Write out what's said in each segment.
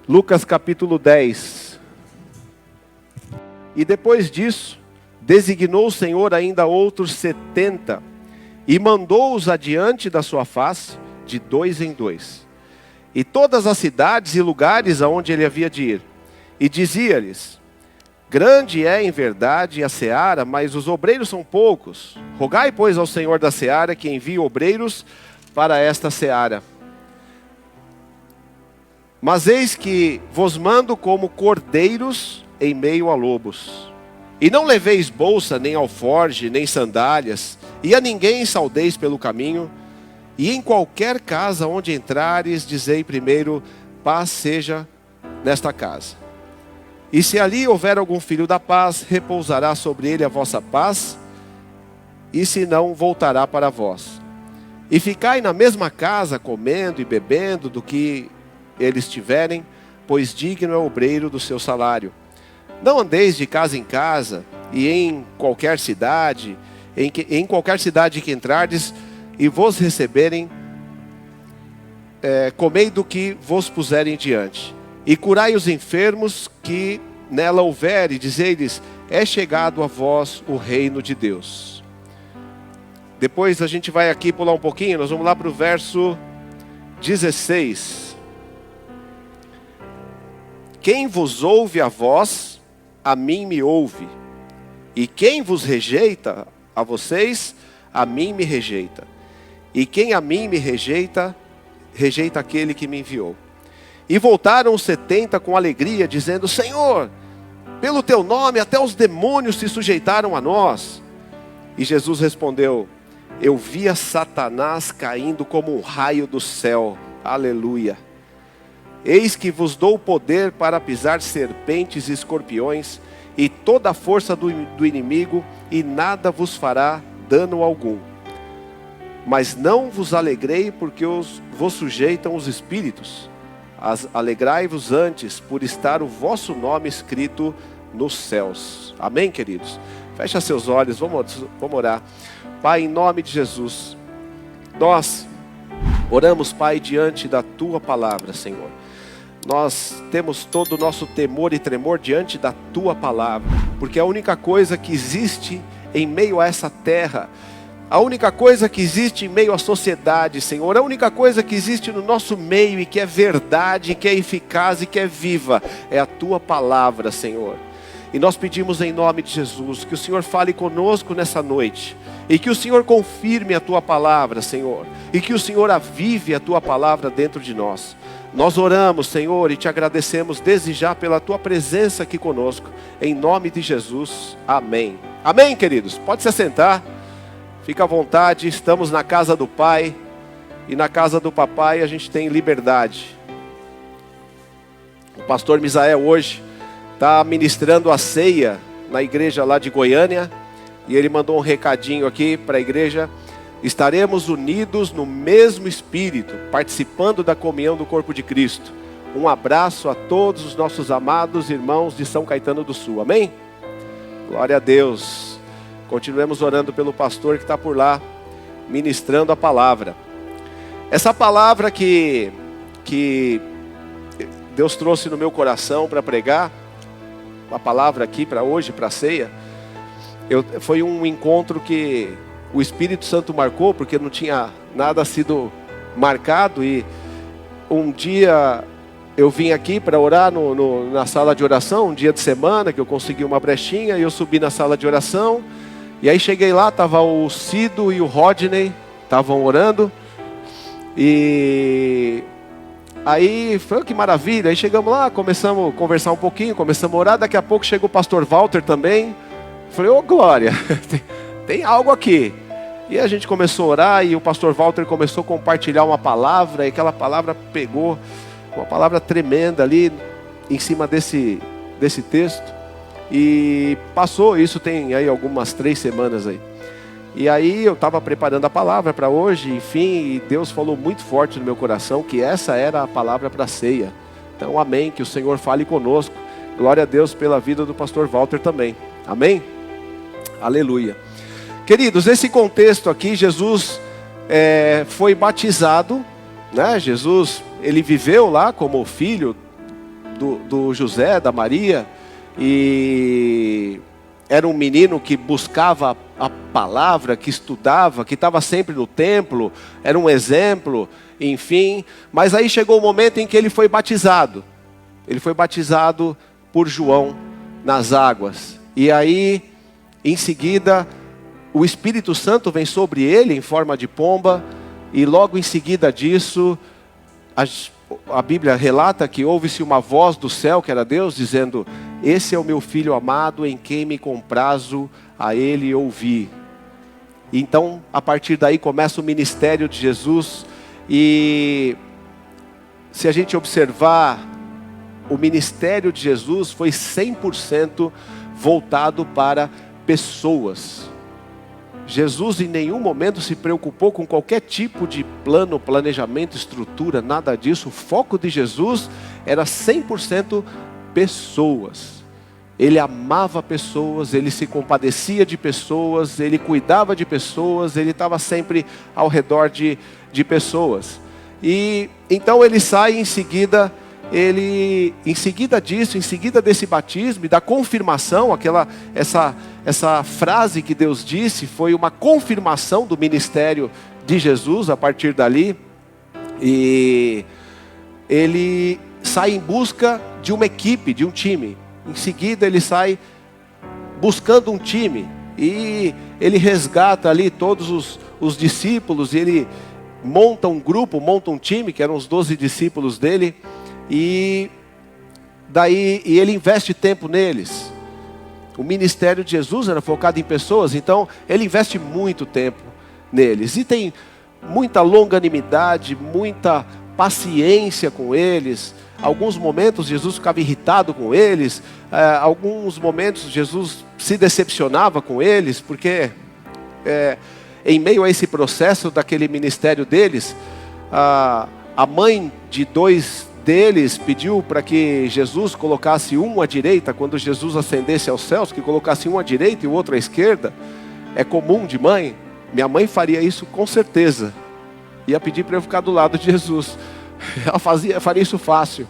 Lucas capítulo 10. E depois disso, designou o Senhor ainda outros 70, e mandou-os adiante da sua face, de 2 em 2, e todas as cidades e lugares aonde ele havia de ir. E dizia-lhes: grande é em verdade a seara, mas os obreiros são poucos. Rogai, pois, ao Senhor da seara que envie obreiros para esta seara. Mas eis que vos mando como cordeiros em meio a lobos. E não leveis bolsa, nem alforge, nem sandálias, e a ninguém saudeis pelo caminho. E em qualquer casa onde entrares, dizei primeiro: paz seja nesta casa. E se ali houver algum filho da paz, repousará sobre ele a vossa paz, e se não, voltará para vós. E ficai na mesma casa, comendo e bebendo do que eles tiverem, pois digno é o obreiro do seu salário. Não andeis de casa em casa, e em qualquer cidade, em qualquer cidade que entrardes, e vos receberem, comei do que vos puserem diante. E curai os enfermos que nela houver, e dizei-lhes: é chegado a vós o reino de Deus. Depois a gente vai aqui pular um pouquinho, nós vamos lá para o verso 16. Quem vos ouve a vós, a mim me ouve. E quem vos rejeita a vocês, a mim me rejeita. E quem a mim me rejeita, rejeita aquele que me enviou. E voltaram os 70 com alegria, dizendo: Senhor, pelo teu nome até os demônios se sujeitaram a nós. E Jesus respondeu: eu via Satanás caindo como um raio do céu. Aleluia. Eis que vos dou poder para pisar serpentes e escorpiões, e toda a força do inimigo, e nada vos fará dano algum. Mas não vos alegrei porque vos sujeitam os espíritos. Alegrai-vos antes por estar o vosso nome escrito nos céus. Amém, queridos? Fecha seus olhos, vamos orar. Pai, em nome de Jesus, nós oramos, Pai, diante da Tua palavra, Senhor. Nós temos todo o nosso temor e tremor diante da Tua palavra, porque a única coisa que existe em meio a essa terra, a única coisa que existe em meio à sociedade, Senhor, a única coisa que existe no nosso meio e que é verdade, que é eficaz e que é viva, é a Tua palavra, Senhor. E nós pedimos em nome de Jesus que o Senhor fale conosco nessa noite, e que o Senhor confirme a Tua palavra, Senhor, e que o Senhor avive a Tua palavra dentro de nós. Nós oramos, Senhor, e Te agradecemos desde já pela Tua presença aqui conosco, em nome de Jesus, amém. Amém, queridos? Pode se assentar, fica à vontade. Estamos na casa do Pai, e na casa do Papai a gente tem liberdade. O pastor Misael hoje está ministrando a ceia na igreja lá de Goiânia, e ele mandou um recadinho aqui para a igreja: estaremos unidos no mesmo espírito, participando da comunhão do corpo de Cristo. Um abraço a todos os nossos amados irmãos de São Caetano do Sul, amém? Glória a Deus. Continuemos orando pelo pastor que está por lá, ministrando a palavra. Essa palavra que Deus trouxe no meu coração para pregar, a palavra aqui para hoje, para a ceia, foi um encontro que o Espírito Santo marcou, porque não tinha nada sido marcado. E um dia eu vim aqui para orar na sala de oração, um dia de semana, que eu consegui uma brechinha, e eu subi na sala de oração, e aí cheguei lá, estava o Cido e o Rodney, estavam orando, e aí foi que maravilha. Aí chegamos lá, começamos a conversar um pouquinho, começamos a orar. Daqui a pouco chegou o pastor Walter também. Falei: ô glória, tem algo aqui. E a gente começou a orar, e o pastor Walter começou a compartilhar uma palavra, e aquela palavra pegou, uma palavra tremenda ali em cima desse texto. E passou, isso tem aí algumas 3 semanas aí. E aí eu estava preparando a palavra para hoje, enfim, e Deus falou muito forte no meu coração que essa era a palavra para a ceia. Então amém, que o Senhor fale conosco. Glória a Deus pela vida do pastor Walter também, amém? Aleluia. Queridos, esse contexto aqui, Jesus foi batizado, né? Jesus, ele viveu lá como filho do José, da Maria, e era um menino que buscava a palavra, que estudava, que estava sempre no templo, era um exemplo, enfim. Mas aí chegou o momento em que ele foi batizado. Ele foi batizado por João nas águas. E aí, em seguida, o Espírito Santo vem sobre ele em forma de pomba. E logo em seguida disso, a Bíblia relata que ouve-se uma voz do céu, que era Deus, dizendo: esse é o meu filho amado, em quem me comprazo, a ele ouvi. Então, a partir daí começa o ministério de Jesus. E se a gente observar, o ministério de Jesus foi 100% voltado para pessoas. Jesus em nenhum momento se preocupou com qualquer tipo de plano, planejamento, estrutura, nada disso. O foco de Jesus era 100% pessoas. Ele amava pessoas, ele se compadecia de pessoas, ele cuidava de pessoas, ele estava sempre ao redor de pessoas. E então ele sai em seguida disso, em seguida desse batismo e da confirmação, essa frase que Deus disse foi uma confirmação do ministério de Jesus a partir dali. E ele sai em busca de uma equipe, de um time. Em seguida ele sai buscando um time e ele resgata ali todos os discípulos, e ele monta um grupo, monta um time, que eram os 12 discípulos dele. E ele investe tempo neles. O ministério de Jesus era focado em pessoas, então ele investe muito tempo neles. E tem muita longanimidade, muita paciência com eles. Alguns momentos Jesus ficava irritado com eles. Alguns momentos Jesus se decepcionava com eles, porque em meio a esse processo daquele ministério deles, a mãe de dois deles pediu para que Jesus colocasse um à direita, quando Jesus ascendesse aos céus, que colocasse um à direita e o outro à esquerda. É comum de mãe. Minha mãe faria isso com certeza. Ia pedir para eu ficar do lado de Jesus. Ela faria isso fácil.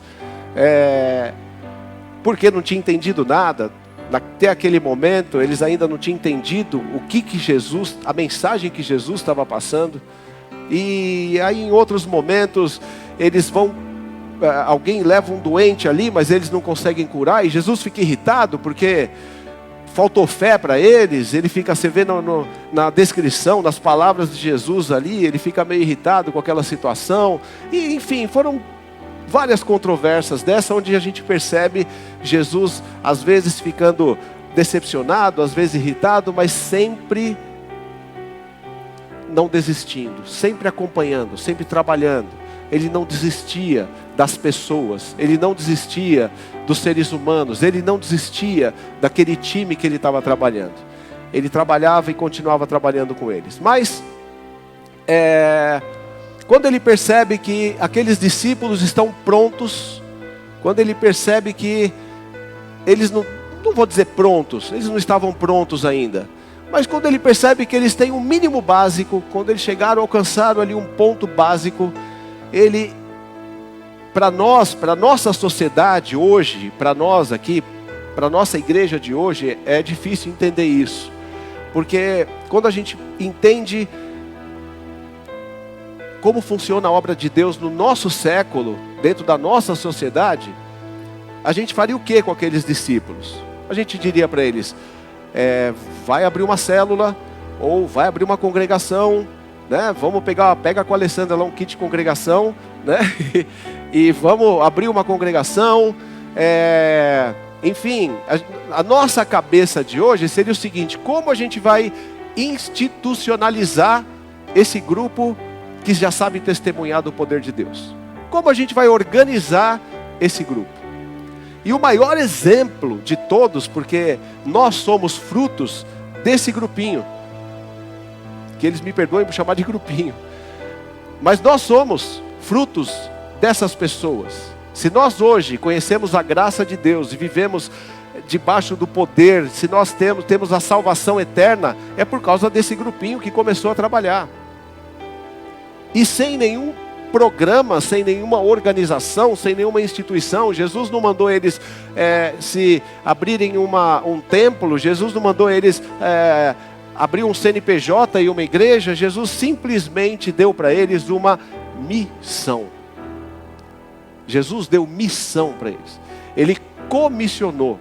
Porque não tinha entendido nada. Até aquele momento eles ainda não tinham entendido o que Jesus, a mensagem que Jesus estava passando. E aí em outros momentos eles alguém leva um doente ali, mas eles não conseguem curar, e Jesus fica irritado porque faltou fé para eles. Ele fica, você vê na descrição, nas palavras de Jesus ali, ele fica meio irritado com aquela situação. E enfim, foram várias controvérsias dessa, onde a gente percebe Jesus às vezes ficando decepcionado, às vezes irritado, mas sempre não desistindo, sempre acompanhando, sempre trabalhando. Ele não desistia das pessoas, ele não desistia dos seres humanos, ele não desistia daquele time que ele estava trabalhando. Ele trabalhava e continuava trabalhando com eles. Mas, quando ele percebe que aqueles discípulos estão prontos, quando ele percebe que eles não vou dizer prontos, eles não estavam prontos ainda, mas quando ele percebe que eles têm um mínimo básico, quando eles alcançaram ali um ponto básico, ele, para nós, para a nossa sociedade hoje, para nós aqui, para a nossa igreja de hoje, é difícil entender isso. Porque quando a gente entende como funciona a obra de Deus no nosso século, dentro da nossa sociedade, a gente faria o que com aqueles discípulos? A gente diria para eles, vai abrir uma célula, ou vai abrir uma congregação, né? Pega com a Alessandra lá um kit de congregação, né? e vamos abrir uma congregação. Enfim, a nossa cabeça de hoje seria o seguinte: como a gente vai institucionalizar esse grupo que já sabe testemunhar do poder de Deus? Como a gente vai organizar esse grupo? E o maior exemplo de todos, porque nós somos frutos desse grupinho, que eles me perdoem por chamar de grupinho, mas nós somos frutos dessas pessoas. Se nós hoje conhecemos a graça de Deus e vivemos debaixo do poder, se nós temos a salvação eterna, é por causa desse grupinho que começou a trabalhar. E sem nenhum programa, sem nenhuma organização, sem nenhuma instituição. Jesus não mandou eles se abrirem um templo. Jesus não mandou eles abrir um CNPJ e uma igreja. Jesus simplesmente deu para eles uma missão. Jesus deu missão para eles. Ele comissionou.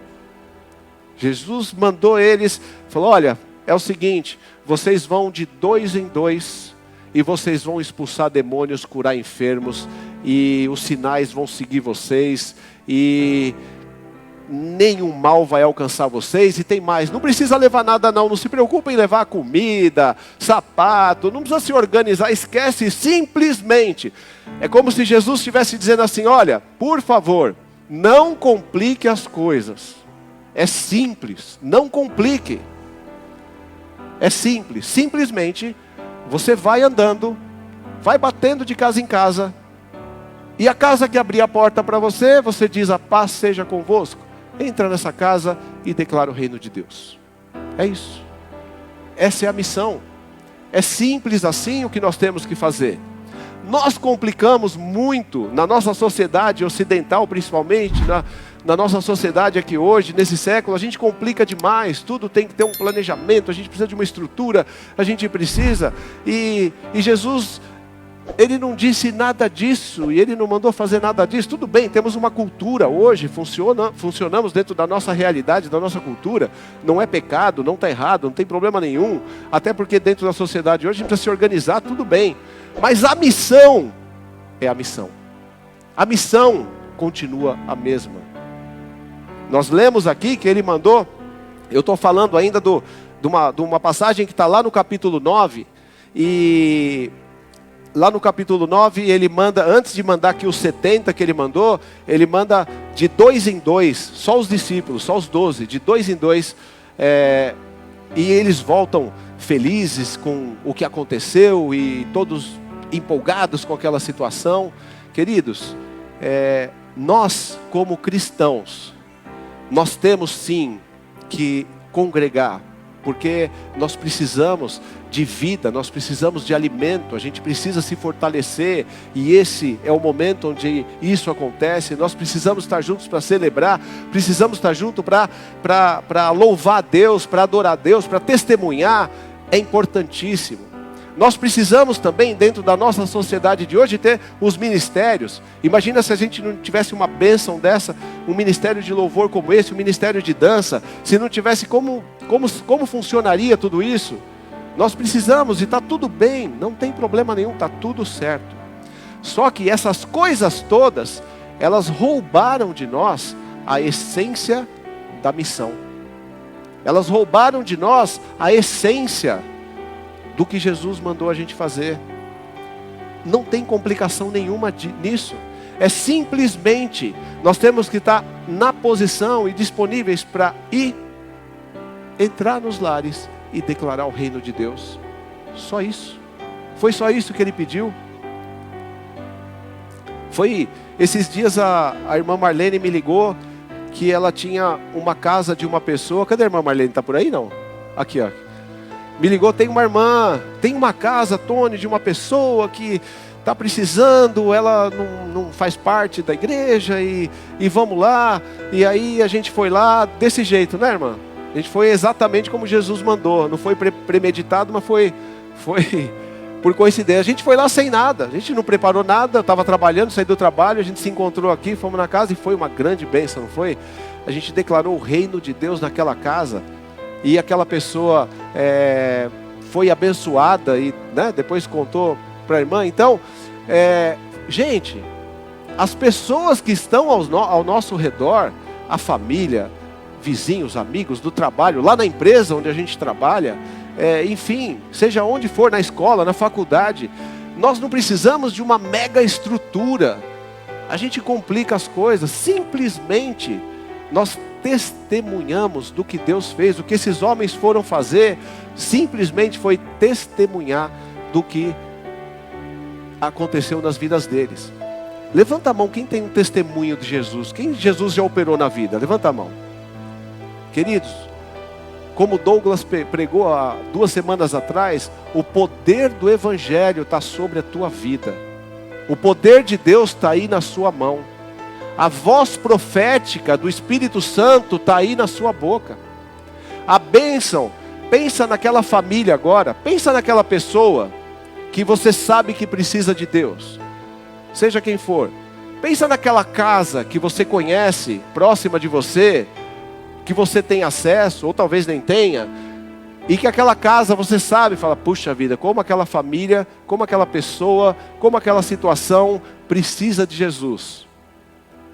Jesus mandou eles, falou: olha, é o seguinte, vocês vão de 2 em 2 e vocês vão expulsar demônios, curar enfermos, e os sinais vão seguir vocês, e nenhum mal vai alcançar vocês. E tem mais, não precisa levar nada não se preocupem em levar comida, sapato, não precisa se organizar, esquece, simplesmente. É como se Jesus estivesse dizendo assim: olha, por favor, não complique as coisas. É simples, não complique. É simples, simplesmente você vai andando, vai batendo de casa em casa, e a casa que abrir a porta para você, você diz: a paz seja convosco. Entra nessa casa e declara o reino de Deus. É isso. Essa é a missão. É simples assim o que nós temos que fazer. Nós complicamos muito na nossa sociedade ocidental, principalmente na nossa sociedade aqui hoje, nesse século. A gente complica demais, tudo tem que ter um planejamento, a gente precisa de uma estrutura, a gente precisa. E Jesus, Ele não disse nada disso, e Ele não mandou fazer nada disso. Tudo bem, temos uma cultura hoje, funcionamos dentro da nossa realidade, da nossa cultura. Não é pecado, não está errado, não tem problema nenhum. Até porque dentro da sociedade hoje a gente precisa se organizar, tudo bem. Mas a missão é a missão. A missão continua a mesma. Nós lemos aqui que Ele mandou, eu estou falando ainda de uma passagem que está lá no capítulo 9, e lá no capítulo 9, Ele manda, antes de mandar aqui os 70 que Ele mandou, Ele manda de 2 em 2, só os discípulos, só os 12, de 2 em 2, e eles voltam felizes com o que aconteceu, e todos empolgados com aquela situação. Queridos, nós como cristãos, nós temos sim que congregar, porque nós precisamos de vida, nós precisamos de alimento, a gente precisa se fortalecer, e esse é o momento onde isso acontece. Nós precisamos estar juntos para celebrar, precisamos estar juntos para louvar a Deus, para adorar a Deus, para testemunhar. É importantíssimo. Nós precisamos também, dentro da nossa sociedade de hoje, ter os ministérios. Imagina se a gente não tivesse uma bênção dessa, um ministério de louvor como esse, um ministério de dança. Se não tivesse, como funcionaria tudo isso? Nós precisamos, e está tudo bem, não tem problema nenhum, está tudo certo. Só que essas coisas todas, elas roubaram de nós a essência da missão. Elas roubaram de nós a essência do que Jesus mandou a gente fazer. Não tem complicação nenhuma nisso. É simplesmente, nós temos que estar na posição e disponíveis para ir, entrar nos lares e declarar o reino de Deus. Só isso. Foi só isso que Ele pediu. Foi esses dias a irmã Marlene me ligou, que ela tinha uma casa de uma pessoa. Cadê a irmã Marlene? Está por aí não? Aqui, ó. Me ligou: tem uma irmã, tem uma casa, Tony, de uma pessoa que está precisando, ela não faz parte da igreja, e vamos lá. E aí a gente foi lá desse jeito, né, irmã? A gente foi exatamente como Jesus mandou. Não foi premeditado, mas foi por coincidência. A gente foi lá sem nada, a gente não preparou nada. Eu estava trabalhando, saí do trabalho, a gente se encontrou aqui, fomos na casa, e foi uma grande bênção, não foi? A gente declarou o reino de Deus naquela casa. E aquela pessoa foi abençoada, e depois contou para a irmã. Então, gente, as pessoas que estão ao nosso redor, a família, vizinhos, amigos do trabalho, lá na empresa onde a gente trabalha, enfim, seja onde for, na escola, na faculdade, nós não precisamos de uma mega estrutura. A gente complica as coisas. Simplesmente nós testemunhamos do que Deus fez. O que esses homens foram fazer simplesmente foi testemunhar do que aconteceu nas vidas deles. Levanta a mão quem tem um testemunho de Jesus. Quem Jesus já operou na vida? Levanta a mão. Queridos, como Douglas pregou há 2 semanas atrás, o poder do Evangelho está sobre a tua vida. O poder de Deus está aí na sua mão. A voz profética do Espírito Santo está aí na sua boca. A bênção, pensa naquela família agora, pensa naquela pessoa que você sabe que precisa de Deus, seja quem for. Pensa naquela casa que você conhece, próxima de você, que você tem acesso, ou talvez nem tenha, e que aquela casa você sabe, fala, puxa vida, como aquela família, como aquela pessoa, como aquela situação precisa de Jesus.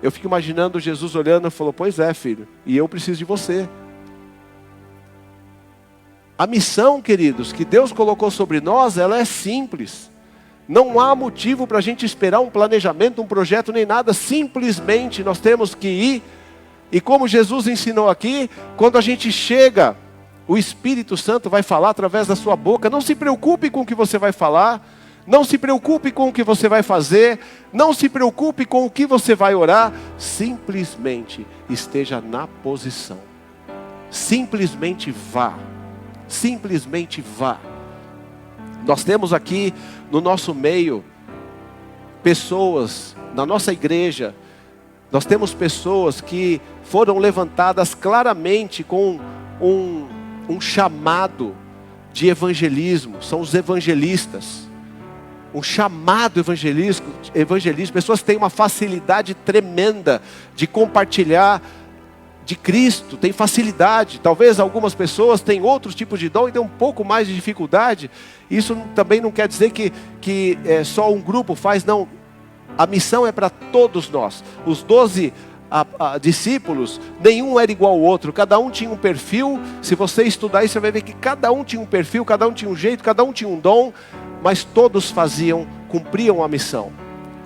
Eu fico imaginando Jesus olhando e falou, pois é, filho, e eu preciso de você. A missão, queridos, que Deus colocou sobre nós, ela é simples. Não há motivo para a gente esperar um planejamento, um projeto, nem nada. Simplesmente nós temos que ir. E como Jesus ensinou aqui, quando a gente chega, o Espírito Santo vai falar através da sua boca. Não se preocupe com o que você vai falar. Não se preocupe com o que você vai fazer. Não se preocupe com o que você vai orar. Simplesmente esteja na posição. Simplesmente vá. Simplesmente vá. Nós temos aqui no nosso meio pessoas, na nossa igreja, nós temos pessoas que foram levantadas claramente com um chamado de evangelismo, são os evangelistas. Um chamado evangelismo, pessoas que têm uma facilidade tremenda de compartilhar de Cristo, tem facilidade. Talvez algumas pessoas tenham outros tipos de dom e têm um pouco mais de dificuldade. Isso também não quer dizer que só um grupo faz, não. A missão é para todos nós. Os 12 discípulos, nenhum era igual ao outro, cada um tinha um perfil. Se você estudar isso, você vai ver que cada um tinha um perfil, cada um tinha um jeito, cada um tinha um dom, mas todos cumpriam a missão.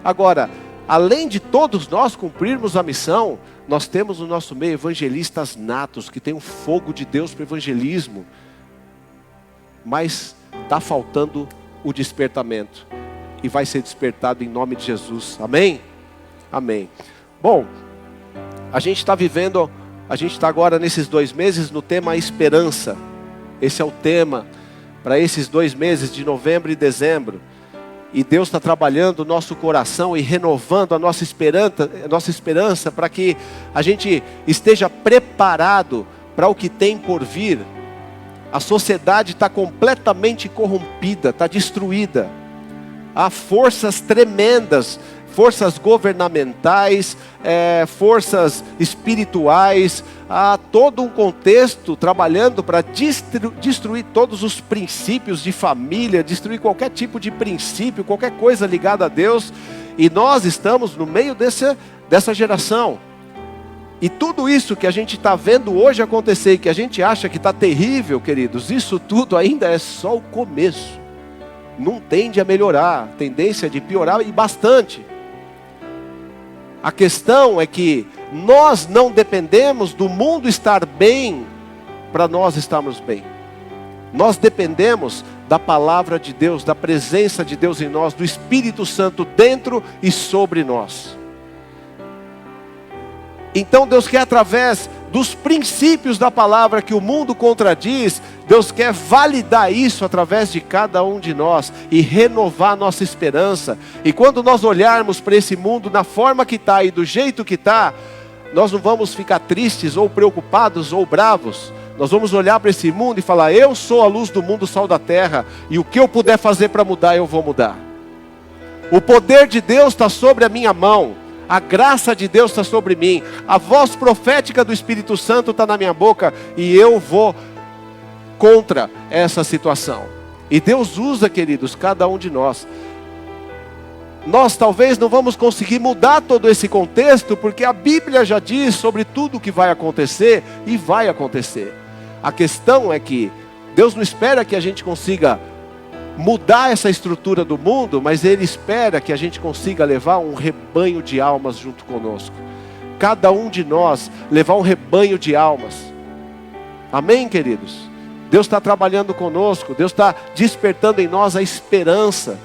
Agora, além de todos nós cumprirmos a missão, nós temos no nosso meio evangelistas natos, que têm um fogo de Deus para o evangelismo, mas está faltando o despertamento, e vai ser despertado em nome de Jesus, amém? Amém. Bom, a gente está agora nesses 2 meses no tema esperança. Esse é o tema para esses 2 meses de novembro e dezembro. E Deus está trabalhando o nosso coração e renovando a nossa esperança para que a gente esteja preparado para o que tem por vir. A sociedade está completamente corrompida, está destruída. Há forças tremendas, forças governamentais, forças espirituais, há todo um contexto trabalhando para destruir todos os princípios de família, destruir qualquer tipo de princípio, qualquer coisa ligada a Deus, e nós estamos no meio dessa geração. E tudo isso que a gente está vendo hoje acontecer, e que a gente acha que está terrível, queridos, isso tudo ainda é só o começo. Não tende a melhorar, a tendência é de piorar e bastante. A questão é que nós não dependemos do mundo estar bem para nós estarmos bem. Nós dependemos da palavra de Deus, da presença de Deus em nós, do Espírito Santo dentro e sobre nós. Então Deus quer, através dos princípios da palavra que o mundo contradiz, Deus quer validar isso através de cada um de nós e renovar nossa esperança. E quando nós olharmos para esse mundo na forma que está e do jeito que está, nós não vamos ficar tristes ou preocupados ou bravos. Nós vamos olhar para esse mundo e falar, eu sou a luz do mundo, o sal da terra, e o que eu puder fazer para mudar, eu vou mudar. O poder de Deus está sobre a minha mão. A graça de Deus está sobre mim. A voz profética do Espírito Santo está na minha boca. E eu vou contra essa situação. E Deus usa, queridos, cada um de nós. Nós talvez não vamos conseguir mudar todo esse contexto, porque a Bíblia já diz sobre tudo o que vai acontecer. E vai acontecer. A questão é que Deus não espera que a gente consiga mudar essa estrutura do mundo, mas Ele espera que a gente consiga levar um rebanho de almas junto conosco. Cada um de nós levar um rebanho de almas. Amém, queridos? Deus está trabalhando conosco, Deus está despertando em nós a esperança,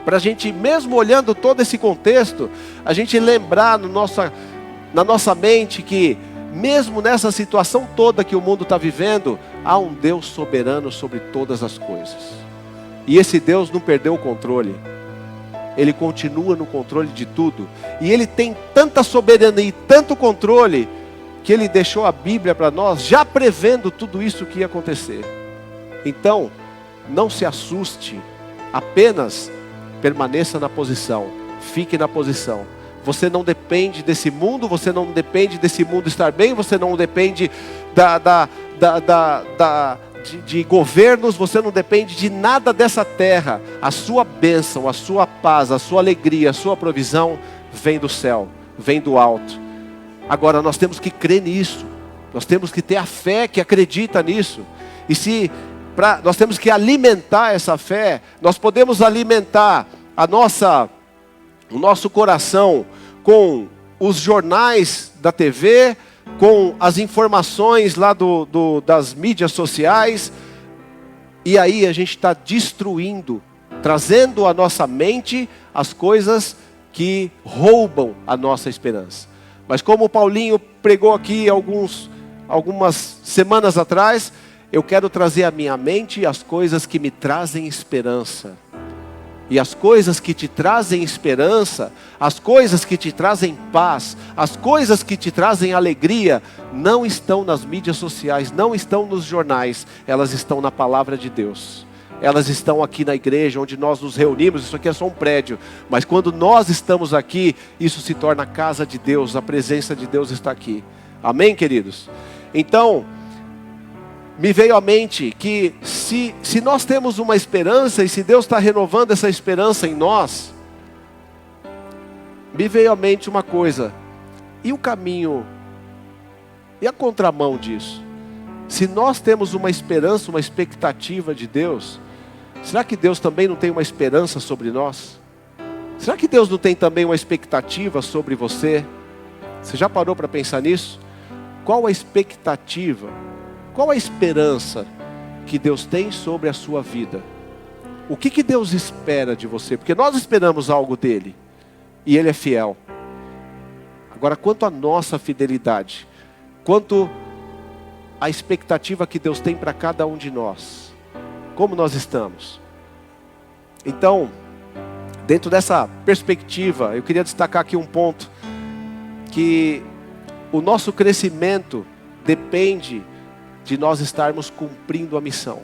para a gente, mesmo olhando todo esse contexto, a gente lembrar na nossa mente que, mesmo nessa situação toda que o mundo está vivendo, há um Deus soberano sobre todas as coisas. E esse Deus não perdeu o controle. Ele continua no controle de tudo. E Ele tem tanta soberania e tanto controle, que Ele deixou a Bíblia para nós, já prevendo tudo isso que ia acontecer. Então, não se assuste, apenas permaneça na posição, fique na posição. Você não depende desse mundo, você não depende desse mundo estar bem, você não depende de governos, você não depende de nada dessa terra. A sua bênção, a sua paz, a sua alegria, a sua provisão vem do céu, vem do alto. Agora nós temos que crer nisso, nós temos que ter a fé que acredita nisso. E nós temos que alimentar essa fé. Nós podemos alimentar o nosso coração com os jornais da TV, com as informações lá das mídias sociais, e aí a gente está destruindo, trazendo à nossa mente as coisas que roubam a nossa esperança. Mas como o Paulinho pregou aqui algumas semanas atrás, eu quero trazer à minha mente as coisas que me trazem esperança. E as coisas que te trazem esperança, as coisas que te trazem paz, as coisas que te trazem alegria, não estão nas mídias sociais, não estão nos jornais, elas estão na palavra de Deus. Elas estão aqui na igreja, onde nós nos reunimos. Isso aqui é só um prédio, mas quando nós estamos aqui, isso se torna a casa de Deus, a presença de Deus está aqui. Amém, queridos? Então, me veio à mente que se nós temos uma esperança, e se Deus está renovando essa esperança em nós, me veio à mente uma coisa: e o caminho, e a contramão disso? Se nós temos uma esperança, uma expectativa de Deus, será que Deus também não tem uma esperança sobre nós? Será que Deus não tem também uma expectativa sobre você? Você já parou para pensar nisso? Qual a expectativa? Qual a esperança que Deus tem sobre a sua vida? O que Deus espera de você? Porque nós esperamos algo dele, e Ele é fiel. Agora, quanto à nossa fidelidade, quanto à expectativa que Deus tem para cada um de nós, como nós estamos? Então, dentro dessa perspectiva, eu queria destacar aqui um ponto, que o nosso crescimento depende de nós estarmos cumprindo a missão.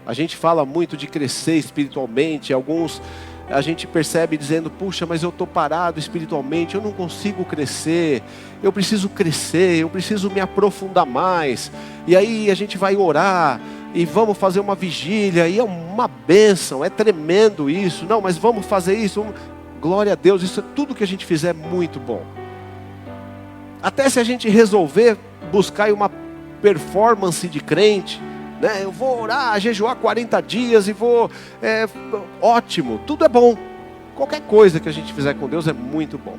A gente fala muito de crescer espiritualmente, alguns a gente percebe dizendo: puxa, mas eu estou parado espiritualmente, eu não consigo crescer, eu preciso crescer, eu preciso me aprofundar mais. E aí a gente vai orar, e vamos fazer uma vigília, e é uma bênção, é tremendo isso. Não, mas vamos fazer isso, glória a Deus, isso é tudo que a gente fizer é muito bom. Até se a gente resolver buscar uma performance de crente, né? Eu vou orar, jejuar 40 dias e vou, ótimo, tudo é bom. Qualquer coisa que a gente fizer com Deus é muito bom.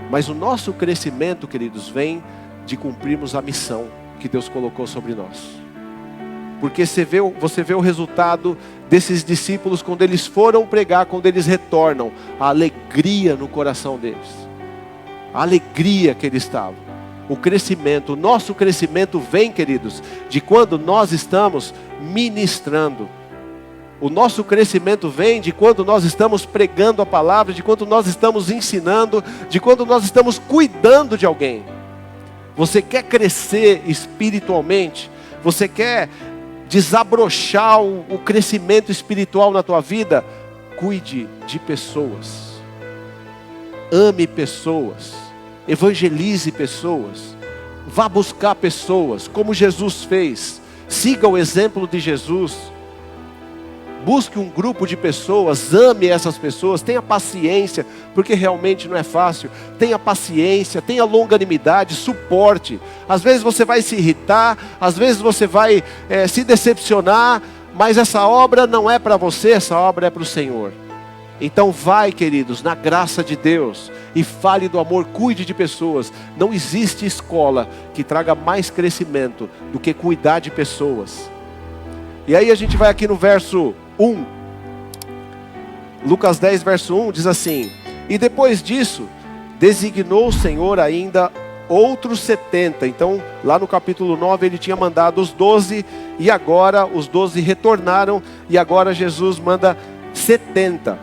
Mas o nosso crescimento, queridos, vem de cumprirmos a missão que Deus colocou sobre nós. Porque você vê o resultado desses discípulos quando eles foram pregar, quando eles retornam, a alegria no coração deles, a alegria que eles estavam. O crescimento, o nosso crescimento vem, queridos, de quando nós estamos ministrando. O nosso crescimento vem de quando nós estamos pregando a palavra, de quando nós estamos ensinando, de quando nós estamos cuidando de alguém. Você quer crescer espiritualmente? Você quer desabrochar o crescimento espiritual na tua vida? Cuide de pessoas. Ame pessoas. Evangelize pessoas, vá buscar pessoas, como Jesus fez. Siga o exemplo de Jesus. Busque um grupo de pessoas, ame essas pessoas, tenha paciência, porque realmente não é fácil. Tenha paciência, tenha longanimidade, suporte. Às vezes você vai se irritar, às vezes você vai se decepcionar, mas essa obra não é para você, essa obra é para o Senhor. Então vai, queridos, na graça de Deus, e fale do amor, cuide de pessoas. Não existe escola que traga mais crescimento do que cuidar de pessoas. E aí a gente vai aqui no verso 1. Lucas 10, verso 1, diz assim: e depois disso, designou o Senhor ainda outros 70. Então, lá no capítulo 9, ele tinha mandado os 12, e agora os 12 retornaram, e agora Jesus manda 70.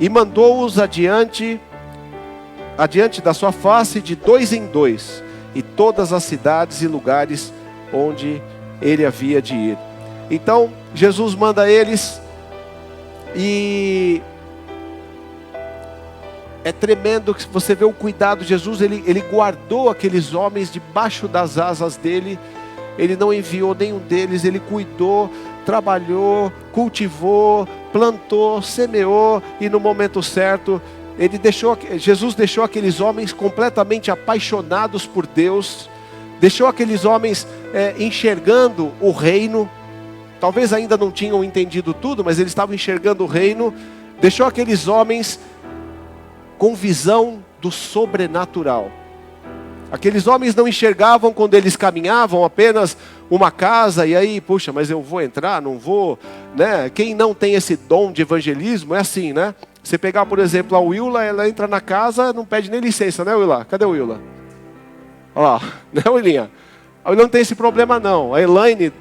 e mandou-os adiante da sua face de 2 em 2, e todas as cidades e lugares onde ele havia de ir. Então, Jesus manda eles, e é tremendo que você vê o cuidado de Jesus. Ele guardou aqueles homens debaixo das asas dele, ele não enviou nenhum deles, ele cuidou, trabalhou, cultivou, plantou, semeou, e no momento certo, Jesus deixou aqueles homens completamente apaixonados por Deus, deixou aqueles homens enxergando o reino. Talvez ainda não tinham entendido tudo, mas eles estavam enxergando o reino. Deixou aqueles homens com visão do sobrenatural. Aqueles homens não enxergavam, quando eles caminhavam, apenas uma casa, e aí, puxa, mas eu vou entrar, não vou, né? Quem não tem esse dom de evangelismo é assim, né? Você pegar, por exemplo, a Willa, ela entra na casa, não pede nem licença, né, Willa? Cadê a Willa? Olha lá, né, Willinha? A Willa não tem esse problema, não. A Elaine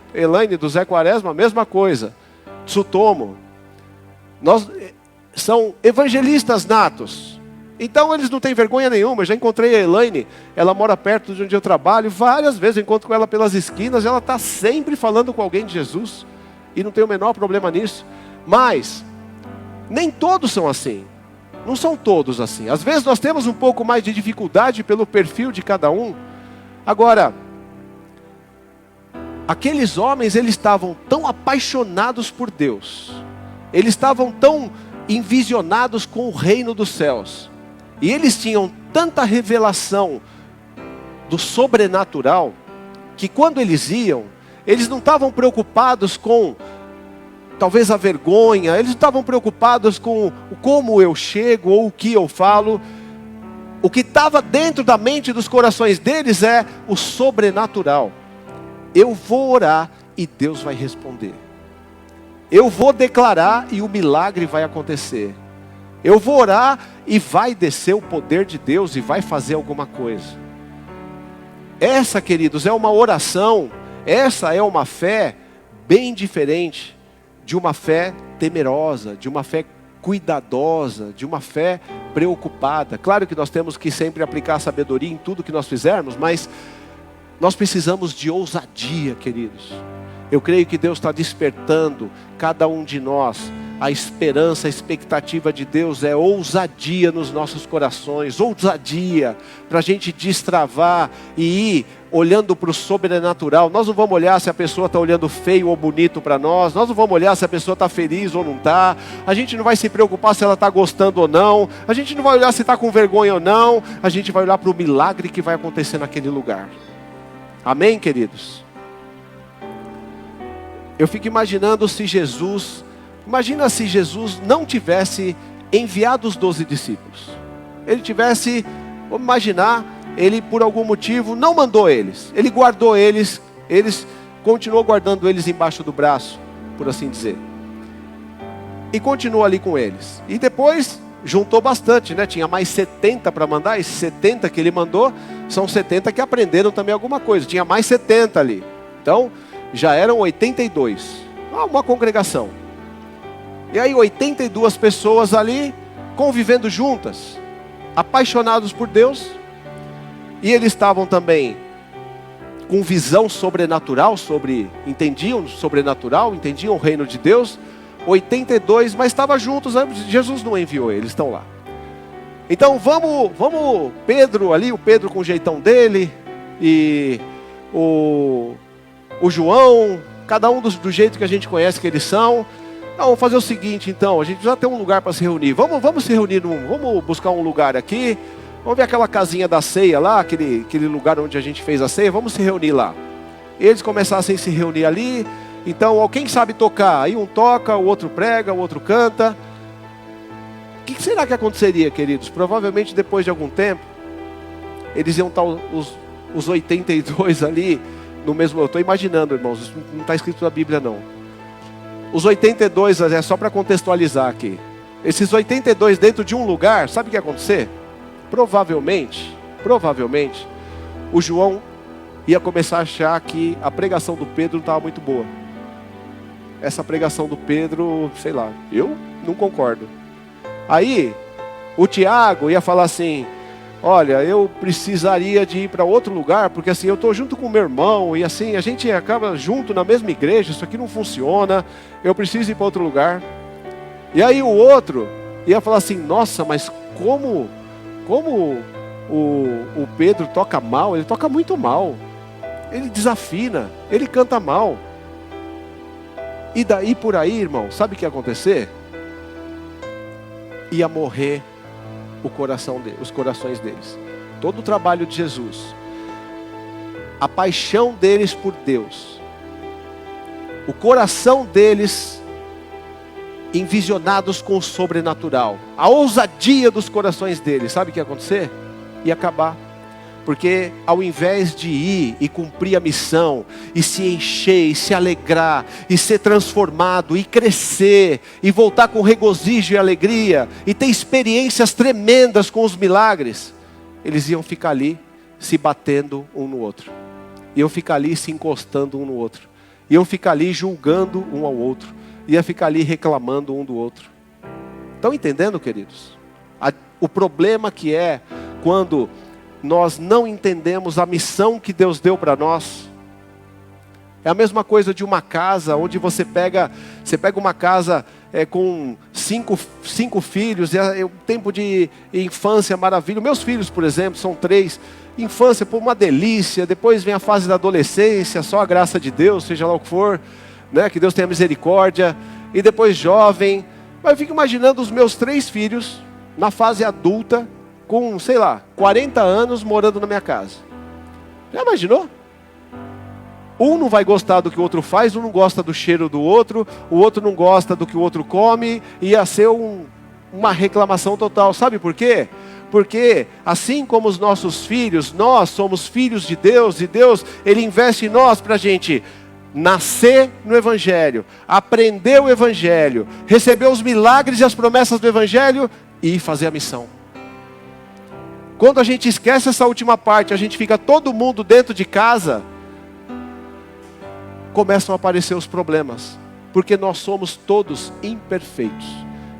do Zé Quaresma, a mesma coisa. Tsutomo. São evangelistas natos. Então eles não têm vergonha nenhuma. Eu já encontrei a Elaine, ela mora perto de onde eu trabalho, várias vezes eu encontro com ela pelas esquinas, ela está sempre falando com alguém de Jesus, e não tem o menor problema nisso. Mas nem todos são assim, não são todos assim. Às vezes nós temos um pouco mais de dificuldade pelo perfil de cada um. Agora, aqueles homens, eles estavam tão apaixonados por Deus, eles estavam tão envisionados com o reino dos céus, e eles tinham tanta revelação do sobrenatural, que quando eles iam, eles não estavam preocupados com talvez a vergonha, eles não estavam preocupados com como eu chego ou o que eu falo. O que estava dentro da mente e dos corações deles é o sobrenatural. Eu vou orar e Deus vai responder. Eu vou declarar e o milagre vai acontecer. Eu vou orar e vai descer o poder de Deus e vai fazer alguma coisa. Essa, queridos, é uma oração, essa é uma fé bem diferente de uma fé temerosa, de uma fé cuidadosa, de uma fé preocupada. Claro que nós temos que sempre aplicar a sabedoria em tudo que nós fizermos, mas nós precisamos de ousadia, queridos. Eu creio que Deus está despertando cada um de nós. A esperança, a expectativa de Deus é ousadia nos nossos corações, ousadia para a gente destravar e ir olhando para o sobrenatural. Nós não vamos olhar se a pessoa está olhando feio ou bonito para nós, nós não vamos olhar se a pessoa está feliz ou não está, a gente não vai se preocupar se ela está gostando ou não, a gente não vai olhar se está com vergonha ou não, a gente vai olhar para o milagre que vai acontecer naquele lugar. Amém, queridos? Eu fico imaginando se Jesus... Imagina se Jesus não tivesse enviado os 12 discípulos. Ele tivesse, vamos imaginar, ele por algum motivo não mandou eles. Ele guardou eles continuou guardando eles embaixo do braço, por assim dizer. E continuou ali com eles. E depois juntou bastante, né? Tinha mais 70 para mandar. Esses 70 que ele mandou, são 70 que aprenderam também alguma coisa. Tinha mais 70 ali. Então, já eram 82. Uma congregação. E aí 82 pessoas ali, convivendo juntas, apaixonados por Deus. E eles estavam também com visão sobrenatural, entendiam sobrenatural, entendiam o reino de Deus. 82, mas estavam juntos, Jesus não enviou eles, estão lá. Então vamos, Pedro ali, o Pedro com o jeitão dele, e o João, cada um do jeito que a gente conhece que eles são. Não, vamos fazer o seguinte então, a gente já tem um lugar para se reunir, vamos se reunir, vamos buscar um lugar aqui, vamos ver aquela casinha da ceia lá, aquele lugar onde a gente fez a ceia, vamos se reunir lá. Eles começassem a se reunir ali, então quem sabe tocar, aí um toca, o outro prega, o outro canta. O que será que aconteceria, queridos? Provavelmente depois de algum tempo, eles iam estar os 82 ali, no mesmo, eu estou imaginando, irmãos, isso não está escrito na Bíblia não. Os 82, é só para contextualizar aqui. Esses 82 dentro de um lugar, sabe o que ia acontecer? Provavelmente, o João ia começar a achar que a pregação do Pedro não estava muito boa. Essa pregação do Pedro, sei lá, eu não concordo. Aí, o Tiago ia falar assim: olha, eu precisaria de ir para outro lugar, porque assim, eu estou junto com o meu irmão, e assim, a gente acaba junto na mesma igreja, isso aqui não funciona, eu preciso ir para outro lugar. E aí o outro ia falar assim: nossa, mas como o Pedro toca mal, ele toca muito mal, ele desafina, ele canta mal. E daí por aí, irmão, sabe o que ia acontecer? Ia morrer os corações deles. Todo o trabalho de Jesus, a paixão deles por Deus, o coração deles envisionados com o sobrenatural, a ousadia dos corações deles, sabe o que ia acontecer? Ia acabar. Porque ao invés de ir e cumprir a missão, e se encher, e se alegrar, e ser transformado, e crescer, e voltar com regozijo e alegria, e ter experiências tremendas com os milagres, eles iam ficar ali se batendo um no outro, iam ficar ali se encostando um no outro, iam ficar ali julgando um ao outro, iam ficar ali reclamando um do outro. Estão entendendo, queridos? O problema que é quando nós não entendemos a missão que Deus deu para nós. É a mesma coisa de uma casa, onde você pega uma casa com cinco filhos, é o tempo de infância maravilha. Meus filhos, por exemplo, são 3. Infância, pô, uma delícia. Depois vem a fase da adolescência, só a graça de Deus, seja lá o que for, né? Que Deus tenha misericórdia. E depois jovem. Mas eu fico imaginando os meus 3 filhos na fase adulta, com, sei lá, 40 anos morando na minha casa. Já imaginou? Um não vai gostar do que o outro faz, um não gosta do cheiro do outro, o outro não gosta do que o outro come, ia ser uma reclamação total. Sabe por quê? Porque assim como os nossos filhos, nós somos filhos de Deus, e Deus, Ele investe em nós para a gente nascer no Evangelho, aprender o Evangelho, receber os milagres e as promessas do Evangelho e fazer a missão. Quando a gente esquece essa última parte, a gente fica todo mundo dentro de casa, começam a aparecer os problemas. Porque nós somos todos imperfeitos.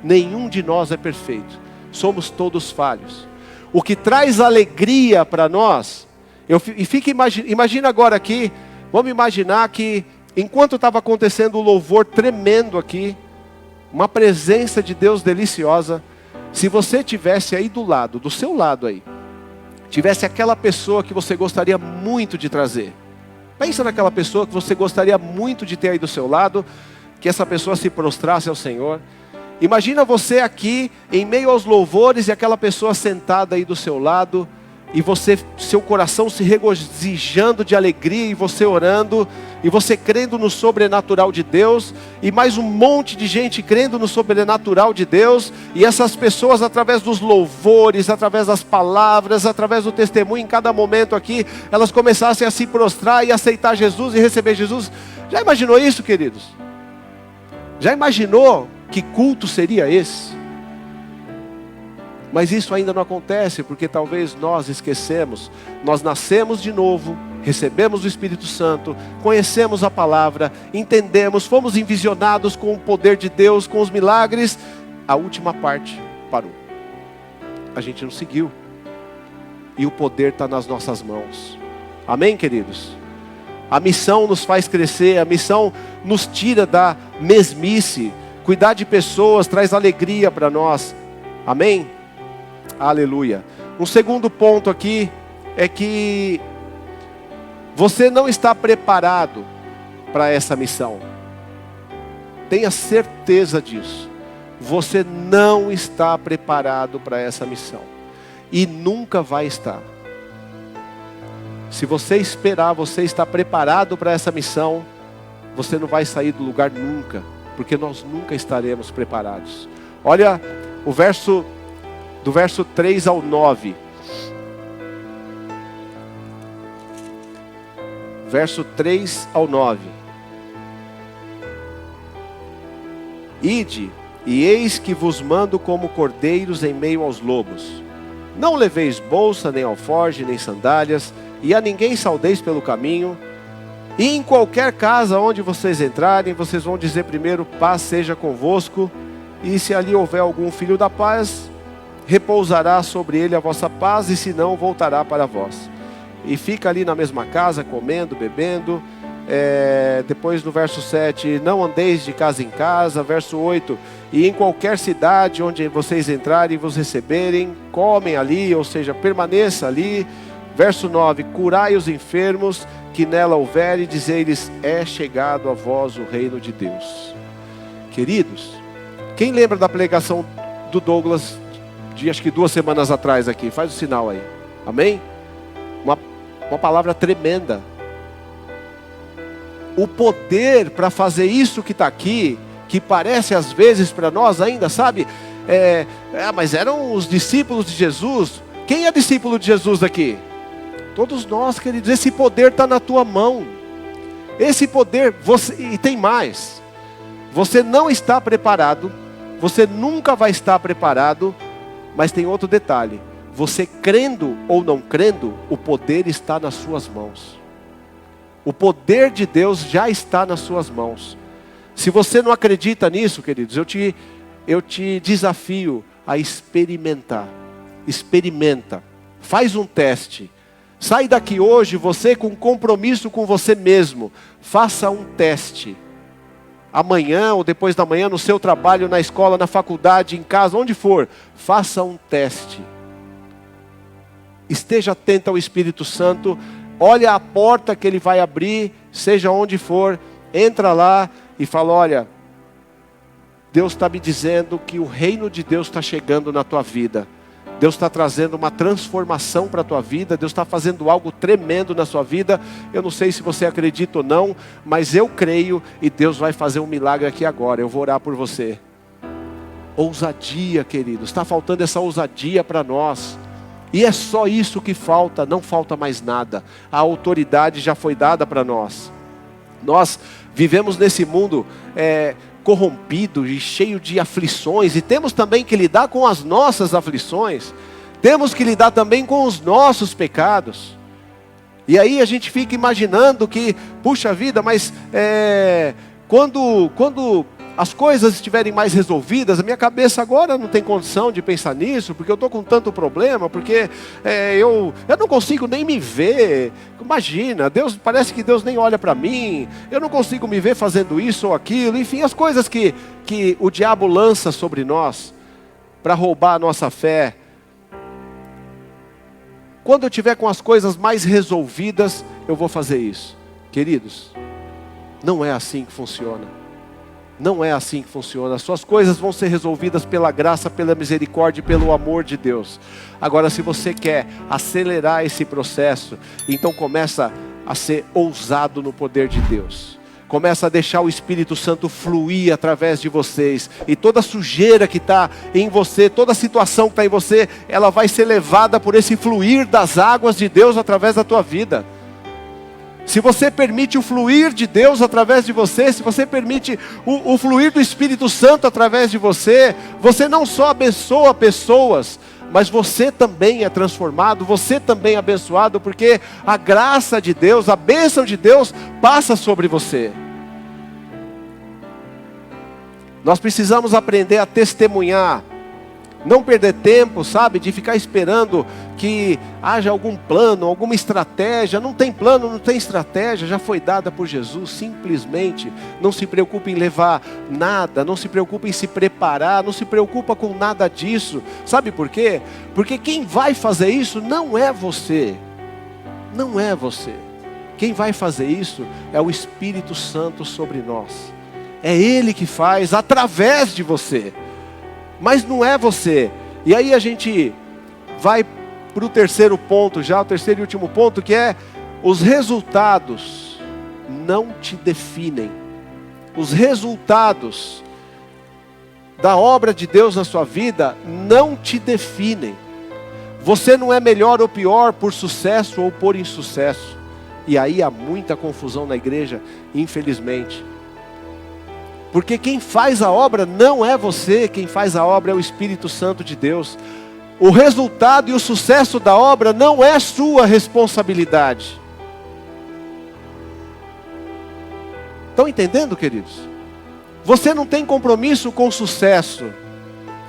Nenhum de nós é perfeito. Somos todos falhos. O que traz alegria para nós, imagina agora aqui, vamos imaginar que enquanto estava acontecendo o louvor tremendo aqui, uma presença de Deus deliciosa, se você tivesse aí do seu lado aí, tivesse aquela pessoa que você gostaria muito de trazer. Pensa naquela pessoa que você gostaria muito de ter aí do seu lado, que essa pessoa se prostrasse ao Senhor. Imagina você aqui, em meio aos louvores, e aquela pessoa sentada aí do seu lado, e seu coração se regozijando de alegria, e você orando, e você crendo no sobrenatural de Deus, e mais um monte de gente crendo no sobrenatural de Deus, e essas pessoas, através dos louvores, através das palavras, através do testemunho, em cada momento aqui, elas começassem a se prostrar e aceitar Jesus e receber Jesus. Já imaginou isso, queridos? Já imaginou que culto seria esse? Mas isso ainda não acontece, porque talvez nós esquecemos. Nós nascemos de novo, recebemos o Espírito Santo, conhecemos a palavra, entendemos, fomos envisionados com o poder de Deus, com os milagres. A última parte parou. A gente não seguiu. E o poder está nas nossas mãos. Amém, queridos? A missão nos faz crescer, a missão nos tira da mesmice. Cuidar de pessoas traz alegria para nós. Amém? Aleluia. Um segundo ponto aqui é que você não está preparado para essa missão. Tenha certeza disso. Você não está preparado para essa missão. E nunca vai estar. Se você esperar, você está preparado para essa missão, você não vai sair do lugar nunca. Porque nós nunca estaremos preparados. Olha o verso do verso 3 ao 9. Verso 3 ao 9. Ide, e eis que vos mando como cordeiros em meio aos lobos. Não leveis bolsa, nem alforge, nem sandálias, e a ninguém saudeis pelo caminho. E em qualquer casa onde vocês entrarem, vocês vão dizer primeiro: paz seja convosco. e se ali houver algum filho da paz, repousará sobre ele a vossa paz, e se não, voltará para vós. E fica ali na mesma casa, comendo, bebendo. Depois no verso 7, não andeis de casa em casa. Verso 8, e em qualquer cidade onde vocês entrarem e vos receberem, comem ali, ou seja, permaneça ali. Verso 9, curai os enfermos que nela houver, e dizei-lhes, é chegado a vós o reino de Deus. Queridos, quem lembra da pregação do Douglas de acho que 2 semanas atrás aqui? Faz o sinal aí, amém? Uma palavra tremenda. O poder para fazer isso que está aqui, que parece às vezes para nós ainda, sabe? Mas eram os discípulos de Jesus. Quem é discípulo de Jesus aqui? Todos nós, queridos. Esse poder está na tua mão. Esse poder, e tem mais. Você não está preparado, você nunca vai estar preparado, mas tem outro detalhe. Você crendo ou não crendo, o poder está nas suas mãos. O poder de Deus já está nas suas mãos. Se você não acredita nisso, queridos, eu te desafio a experimentar. Experimenta. Faz um teste. Sai daqui hoje, você com compromisso com você mesmo. Faça um teste. Amanhã ou depois da manhã, no seu trabalho, na escola, na faculdade, em casa, onde for. Faça um teste. Esteja atento ao Espírito Santo. Olha a porta que Ele vai abrir, seja onde for. Entra lá e fala, olha, Deus está me dizendo que o reino de Deus está chegando na tua vida. Deus está trazendo uma transformação para a tua vida. Deus está fazendo algo tremendo na sua vida. Eu não sei se você acredita ou não, mas eu creio e Deus vai fazer um milagre aqui agora. Eu vou orar por você. Ousadia, queridos. Está faltando essa ousadia para nós. E é só isso que falta, não falta mais nada. A autoridade já foi dada para nós. Nós vivemos nesse mundo corrompido e cheio de aflições, e temos também que lidar com as nossas aflições, temos que lidar também com os nossos pecados. E aí a gente fica imaginando que, puxa vida, mas quando as coisas estiverem mais resolvidas, a minha cabeça agora não tem condição de pensar nisso, porque eu estou com tanto problema, porque eu não consigo nem me ver. Imagina, parece que Deus nem olha para mim, eu não consigo me ver fazendo isso ou aquilo, enfim, as coisas que o diabo lança sobre nós, para roubar a nossa fé. Quando eu tiver com as coisas mais resolvidas, eu vou fazer isso. Queridos, não é assim que funciona. Não é assim que funciona. As suas coisas vão ser resolvidas pela graça, pela misericórdia e pelo amor de Deus. Agora, se você quer acelerar esse processo, então começa a ser ousado no poder de Deus. Começa a deixar o Espírito Santo fluir através de vocês. E toda sujeira que está em você, toda situação que está em você, ela vai ser levada por esse fluir das águas de Deus através da tua vida. Se você permite o fluir de Deus através de você, se você permite o fluir do Espírito Santo através de você, você não só abençoa pessoas, mas você também é transformado, você também é abençoado, porque a graça de Deus, a bênção de Deus passa sobre você. Nós precisamos aprender a testemunhar. Não perder tempo, sabe, de ficar esperando que haja algum plano, alguma estratégia. Não tem plano, não tem estratégia, já foi dada por Jesus. Simplesmente não se preocupe em levar nada, não se preocupe em se preparar, não se preocupa com nada disso. Sabe por quê? Porque quem vai fazer isso não é você. Não é você. Quem vai fazer isso é o Espírito Santo sobre nós. É Ele que faz através de você. Mas não é você. E aí a gente vai para o terceiro ponto já, o terceiro e último ponto, que é: os resultados não te definem. Os resultados da obra de Deus na sua vida não te definem. Você não é melhor ou pior por sucesso ou por insucesso. E aí há muita confusão na igreja, infelizmente. Porque quem faz a obra não é você, quem faz a obra é o Espírito Santo de Deus. O resultado e o sucesso da obra não é sua responsabilidade. Estão entendendo, queridos? Você não tem compromisso com sucesso.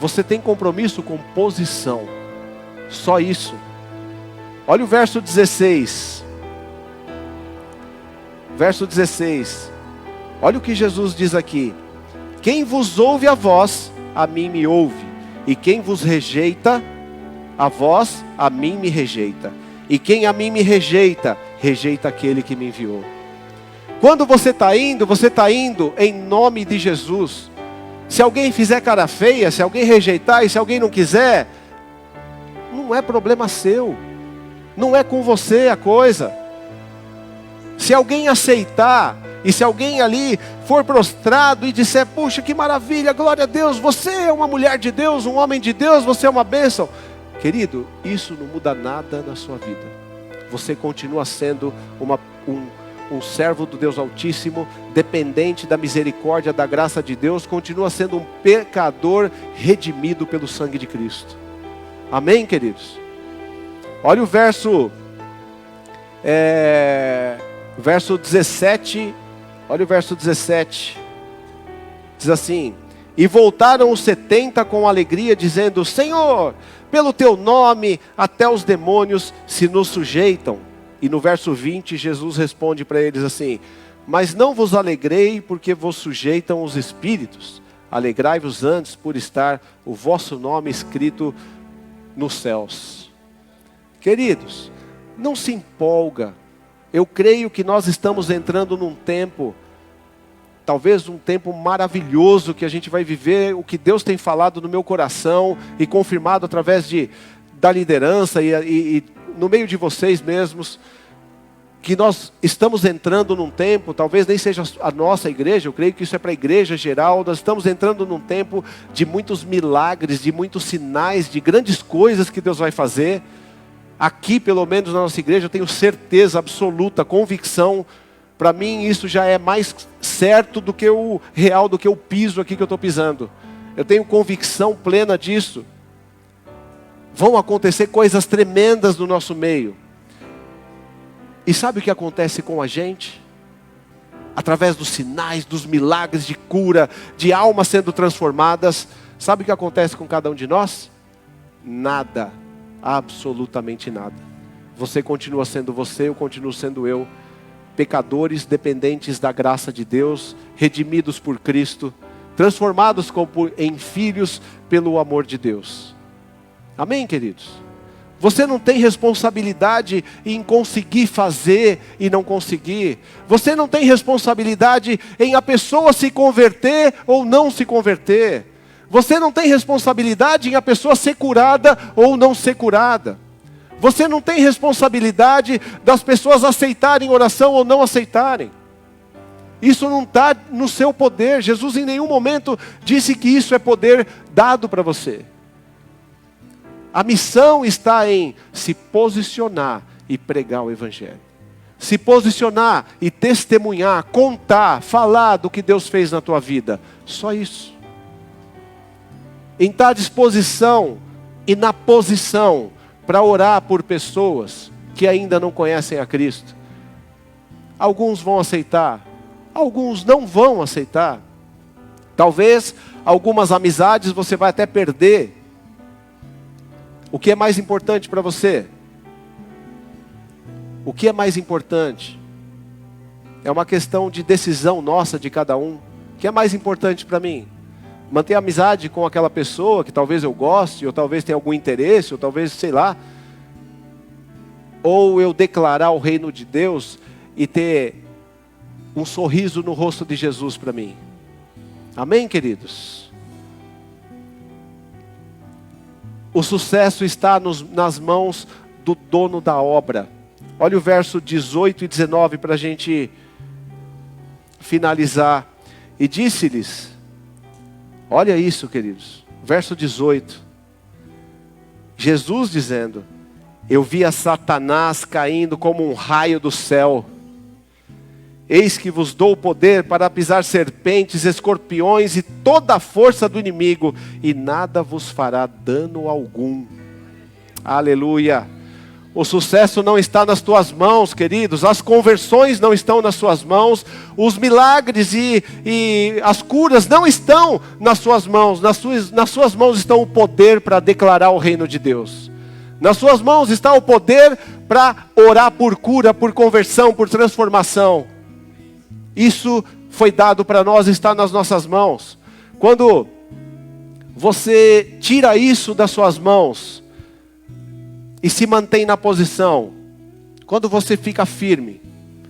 Você tem compromisso com posição. Só isso. Olha o verso 16. Verso 16. Olha o que Jesus diz aqui. Quem vos ouve a vós, a mim me ouve. E quem vos rejeita a vós, a mim me rejeita. E quem a mim me rejeita, rejeita aquele que me enviou. Quando você está indo em nome de Jesus. Se alguém fizer cara feia, se alguém rejeitar e se alguém não quiser, não é problema seu. Não é com você a coisa. Se alguém aceitar, e se alguém ali for prostrado e disser, puxa, que maravilha, glória a Deus, você é uma mulher de Deus, um homem de Deus, você é uma bênção. Querido, isso não muda nada na sua vida. Você continua sendo um servo do Deus Altíssimo, dependente da misericórdia, da graça de Deus, continua sendo um pecador redimido pelo sangue de Cristo. Amém, queridos? Olha o verso 17, olha o verso 17, diz assim, e voltaram os 70 com alegria, dizendo, Senhor, pelo teu nome, até os demônios se nos sujeitam. E no verso 20, Jesus responde para eles assim, mas não vos alegrei porque vos sujeitam os espíritos, alegrai-vos antes por estar o vosso nome escrito nos céus. Queridos, não se empolga. Eu creio que nós estamos entrando num tempo, talvez um tempo maravilhoso, que a gente vai viver o que Deus tem falado no meu coração e confirmado através da liderança e no meio de vocês mesmos, que nós estamos entrando num tempo, talvez nem seja a nossa igreja, eu creio que isso é para a igreja geral, nós estamos entrando num tempo de muitos milagres, de muitos sinais, de grandes coisas que Deus vai fazer. Aqui, pelo menos na nossa igreja, eu tenho certeza absoluta, convicção. Para mim isso já é mais certo do que o real, do que o piso aqui que eu estou pisando. Eu tenho convicção plena disso. Vão acontecer coisas tremendas no nosso meio. E sabe o que acontece com a gente? Através dos sinais, dos milagres de cura, de almas sendo transformadas. Sabe o que acontece com cada um de nós? Nada. Absolutamente nada. Você continua sendo você, eu continuo sendo eu. Pecadores dependentes da graça de Deus, redimidos por Cristo, transformados em filhos pelo amor de Deus. Amém, queridos? Você não tem responsabilidade em conseguir fazer e não conseguir. Você não tem responsabilidade em a pessoa se converter ou não se converter. Você não tem responsabilidade em a pessoa ser curada ou não ser curada. Você não tem responsabilidade das pessoas aceitarem oração ou não aceitarem. Isso não está no seu poder. Jesus em nenhum momento disse que isso é poder dado para você. A missão está em se posicionar e pregar o Evangelho. Se posicionar e testemunhar, contar, falar do que Deus fez na tua vida. Só isso. Em estar à disposição e na posição para orar por pessoas que ainda não conhecem a Cristo. Alguns vão aceitar, alguns não vão aceitar. Talvez algumas amizades você vai até perder. O que é mais importante para você? O que é mais importante? É uma questão de decisão nossa, de cada um. O que é mais importante para mim? Manter amizade com aquela pessoa que talvez eu goste, ou talvez tenha algum interesse, ou talvez, sei lá. Ou eu declarar o reino de Deus e ter um sorriso no rosto de Jesus para mim. Amém, queridos? O sucesso está nas mãos do dono da obra. Olha o verso 18 e 19 para a gente finalizar. E disse-lhes, olha isso, queridos, verso 18. Jesus dizendo, eu via Satanás caindo como um raio do céu. Eis que vos dou o poder para pisar serpentes, escorpiões e toda a força do inimigo, e nada vos fará dano algum. Aleluia. O sucesso não está nas tuas mãos, queridos. As conversões não estão nas suas mãos. Os milagres e as curas não estão nas suas mãos. Nas suas mãos estão o poder para declarar o reino de Deus. Nas suas mãos está o poder para orar por cura, por conversão, por transformação. Isso foi dado para nós, está nas nossas mãos. Quando você tira isso das suas mãos e se mantém na posição, quando você fica firme,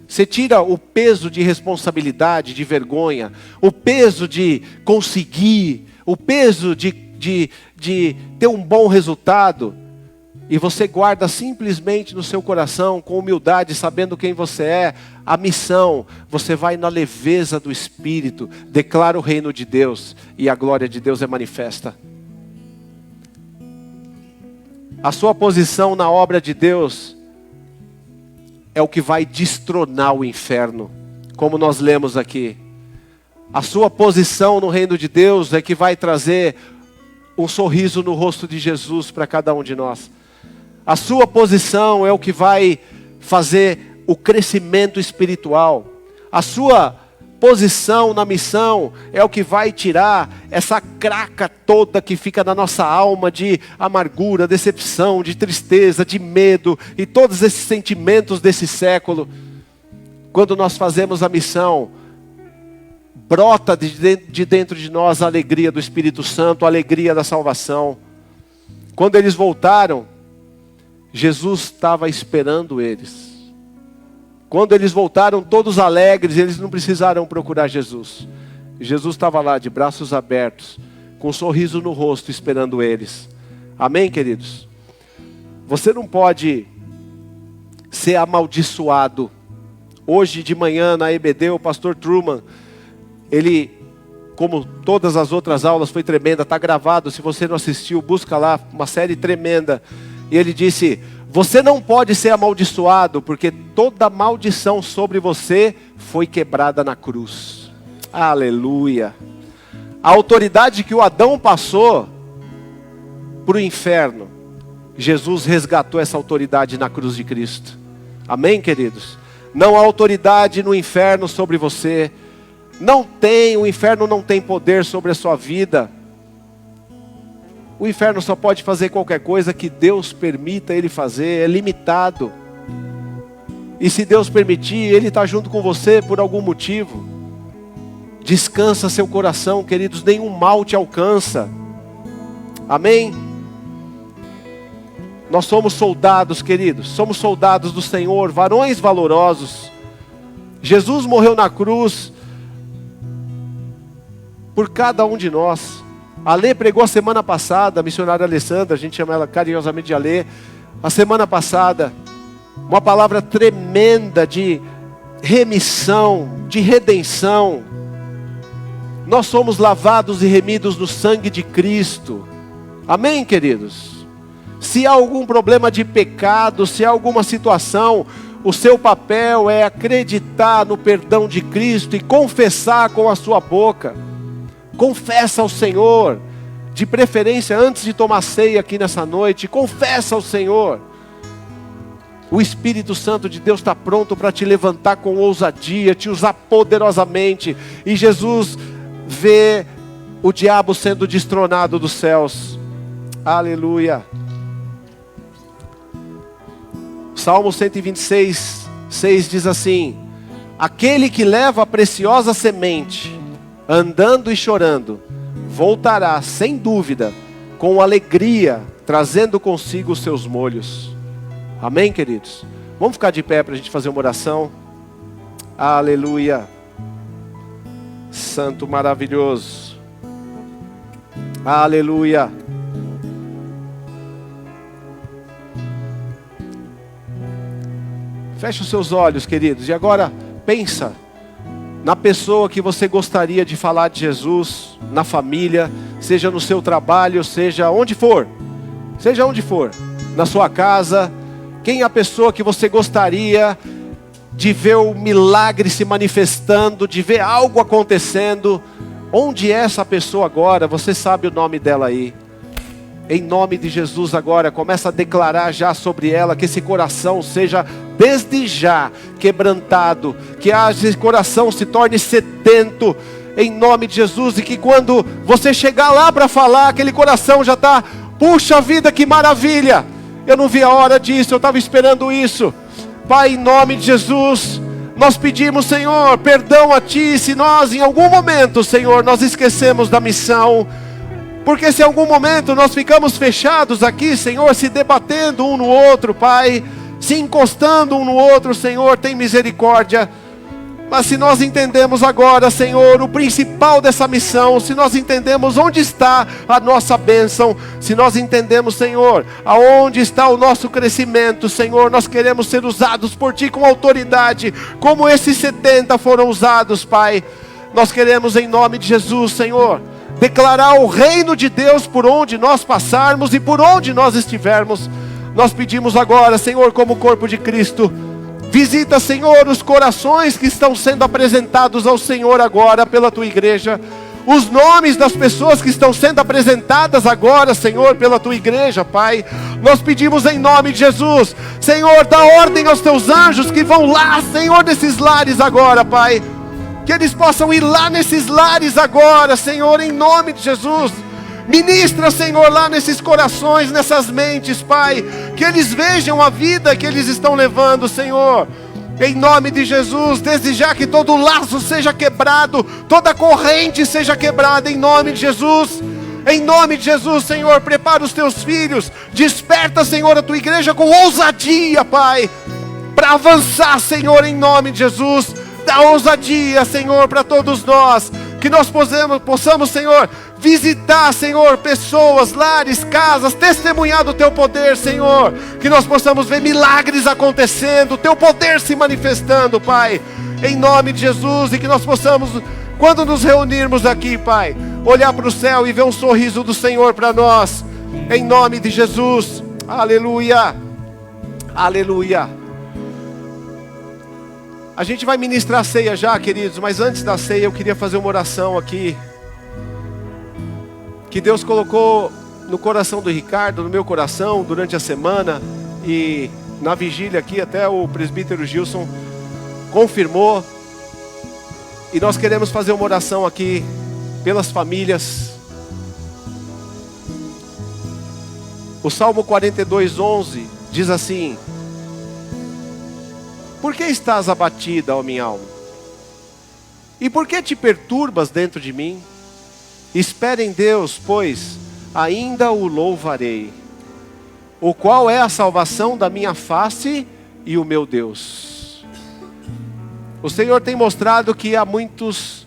você tira o peso de responsabilidade, de vergonha, o peso de conseguir, o peso de ter um bom resultado, e você guarda simplesmente no seu coração, com humildade, sabendo quem você é, a missão. Você vai na leveza do Espírito, declara o reino de Deus, e a glória de Deus é manifesta. A sua posição na obra de Deus é o que vai destronar o inferno, como nós lemos aqui. A sua posição no reino de Deus é que vai trazer um sorriso no rosto de Jesus para cada um de nós. A sua posição é o que vai fazer o crescimento espiritual. A sua posição na missão é o que vai tirar essa craca toda que fica na nossa alma de amargura, decepção, de tristeza, de medo e todos esses sentimentos desse século. Quando nós fazemos a missão, brota de dentro de nós a alegria do Espírito Santo, a alegria da salvação. Quando eles voltaram, Jesus estava esperando eles. Quando eles voltaram todos alegres, eles não precisaram procurar Jesus. Jesus estava lá de braços abertos, com um sorriso no rosto, esperando eles. Amém, queridos? Você não pode ser amaldiçoado. Hoje de manhã na EBD, o pastor Truman, ele, como todas as outras aulas, foi tremenda, está gravado. Se você não assistiu, busca lá, uma série tremenda. E ele disse: você não pode ser amaldiçoado, porque toda maldição sobre você foi quebrada na cruz. Aleluia. A autoridade que o Adão passou para o inferno, Jesus resgatou essa autoridade na cruz de Cristo. Amém, queridos? Não há autoridade no inferno sobre você. O inferno não tem poder sobre a sua vida. O inferno só pode fazer qualquer coisa que Deus permita ele fazer, é limitado. E se Deus permitir, Ele está junto com você por algum motivo. Descansa seu coração, queridos, nenhum mal te alcança. Amém? Nós somos soldados, queridos, somos soldados do Senhor, varões valorosos. Jesus morreu na cruz por cada um de nós. A Lê pregou a semana passada, a missionária Alessandra, a gente chama ela carinhosamente de Alê. A semana passada, uma palavra tremenda de remissão, de redenção. Nós somos lavados e remidos no sangue de Cristo. Amém, queridos? Se há algum problema de pecado, se há alguma situação, o seu papel é acreditar no perdão de Cristo e confessar com a sua boca. Confessa ao Senhor, de preferência antes de tomar ceia aqui nessa noite, confessa ao Senhor. O Espírito Santo de Deus está pronto para te levantar com ousadia, te usar poderosamente. E Jesus vê o diabo sendo destronado dos céus. Aleluia. Salmo 126, 6 diz assim: aquele que leva a preciosa semente, andando e chorando, voltará sem dúvida, com alegria, trazendo consigo os seus molhos. Amém, queridos? Vamos ficar de pé para a gente fazer uma oração. Aleluia. Santo maravilhoso. Aleluia. Feche os seus olhos, queridos, e agora pensa na pessoa que você gostaria de falar de Jesus, na família, seja no seu trabalho, seja onde for, na sua casa. Quem é a pessoa que você gostaria de ver o milagre se manifestando, de ver algo acontecendo? Onde é essa pessoa agora? Você sabe o nome dela aí. Em nome de Jesus agora, começa a declarar já sobre ela, que esse coração seja desde já quebrantado, que esse coração se torne sedento, em nome de Jesus, e que quando você chegar lá para falar, aquele coração já está, puxa vida, que maravilha, eu não vi a hora disso, eu estava esperando isso. Pai, em nome de Jesus, nós pedimos, Senhor, perdão a Ti, se nós em algum momento, Senhor, nós esquecemos da missão, porque se em algum momento nós ficamos fechados aqui, Senhor, se debatendo um no outro, Pai, se encostando um no outro, Senhor, tem misericórdia. Mas se nós entendemos agora, Senhor, o principal dessa missão, se nós entendemos onde está a nossa bênção, se nós entendemos, Senhor, aonde está o nosso crescimento, Senhor, nós queremos ser usados por Ti com autoridade, como esses 70 foram usados, Pai. Nós queremos, em nome de Jesus, Senhor, declarar o reino de Deus por onde nós passarmos e por onde nós estivermos. Nós pedimos agora, Senhor, como corpo de Cristo, visita, Senhor, os corações que estão sendo apresentados ao Senhor agora pela Tua igreja. Os nomes das pessoas que estão sendo apresentadas agora, Senhor, pela Tua igreja, Pai. Nós pedimos em nome de Jesus, Senhor, dá ordem aos Teus anjos que vão lá, Senhor, nesses lares agora, Pai. Que eles possam ir lá nesses lares agora, Senhor, em nome de Jesus. Ministra, Senhor, lá nesses corações, nessas mentes, Pai. Que eles vejam a vida que eles estão levando, Senhor. Em nome de Jesus, desde já que todo laço seja quebrado, toda corrente seja quebrada, em nome de Jesus. Em nome de Jesus, Senhor, prepara os Teus filhos. Desperta, Senhor, a Tua igreja com ousadia, Pai. Para avançar, Senhor, em nome de Jesus. Dá ousadia, Senhor, para todos nós. Que nós possamos, Senhor, visitar, Senhor, pessoas, lares, casas, testemunhar do Teu poder, Senhor. Que nós possamos ver milagres acontecendo, o Teu poder se manifestando, Pai. Em nome de Jesus, e que nós possamos, quando nos reunirmos aqui, Pai, olhar para o céu e ver um sorriso do Senhor para nós. Em nome de Jesus. Aleluia. Aleluia. A gente vai ministrar a ceia já, queridos, mas antes da ceia eu queria fazer uma oração aqui, que Deus colocou no coração do Ricardo, no meu coração, durante a semana, e na vigília aqui até o presbítero Gilson confirmou, e nós queremos fazer uma oração aqui, pelas famílias. O Salmo 42:11 diz assim: por que estás abatida, ó minha alma? E por que te perturbas dentro de mim? Espera em Deus, pois ainda o louvarei, o qual é a salvação da minha face e o meu Deus. O Senhor tem mostrado que há muitos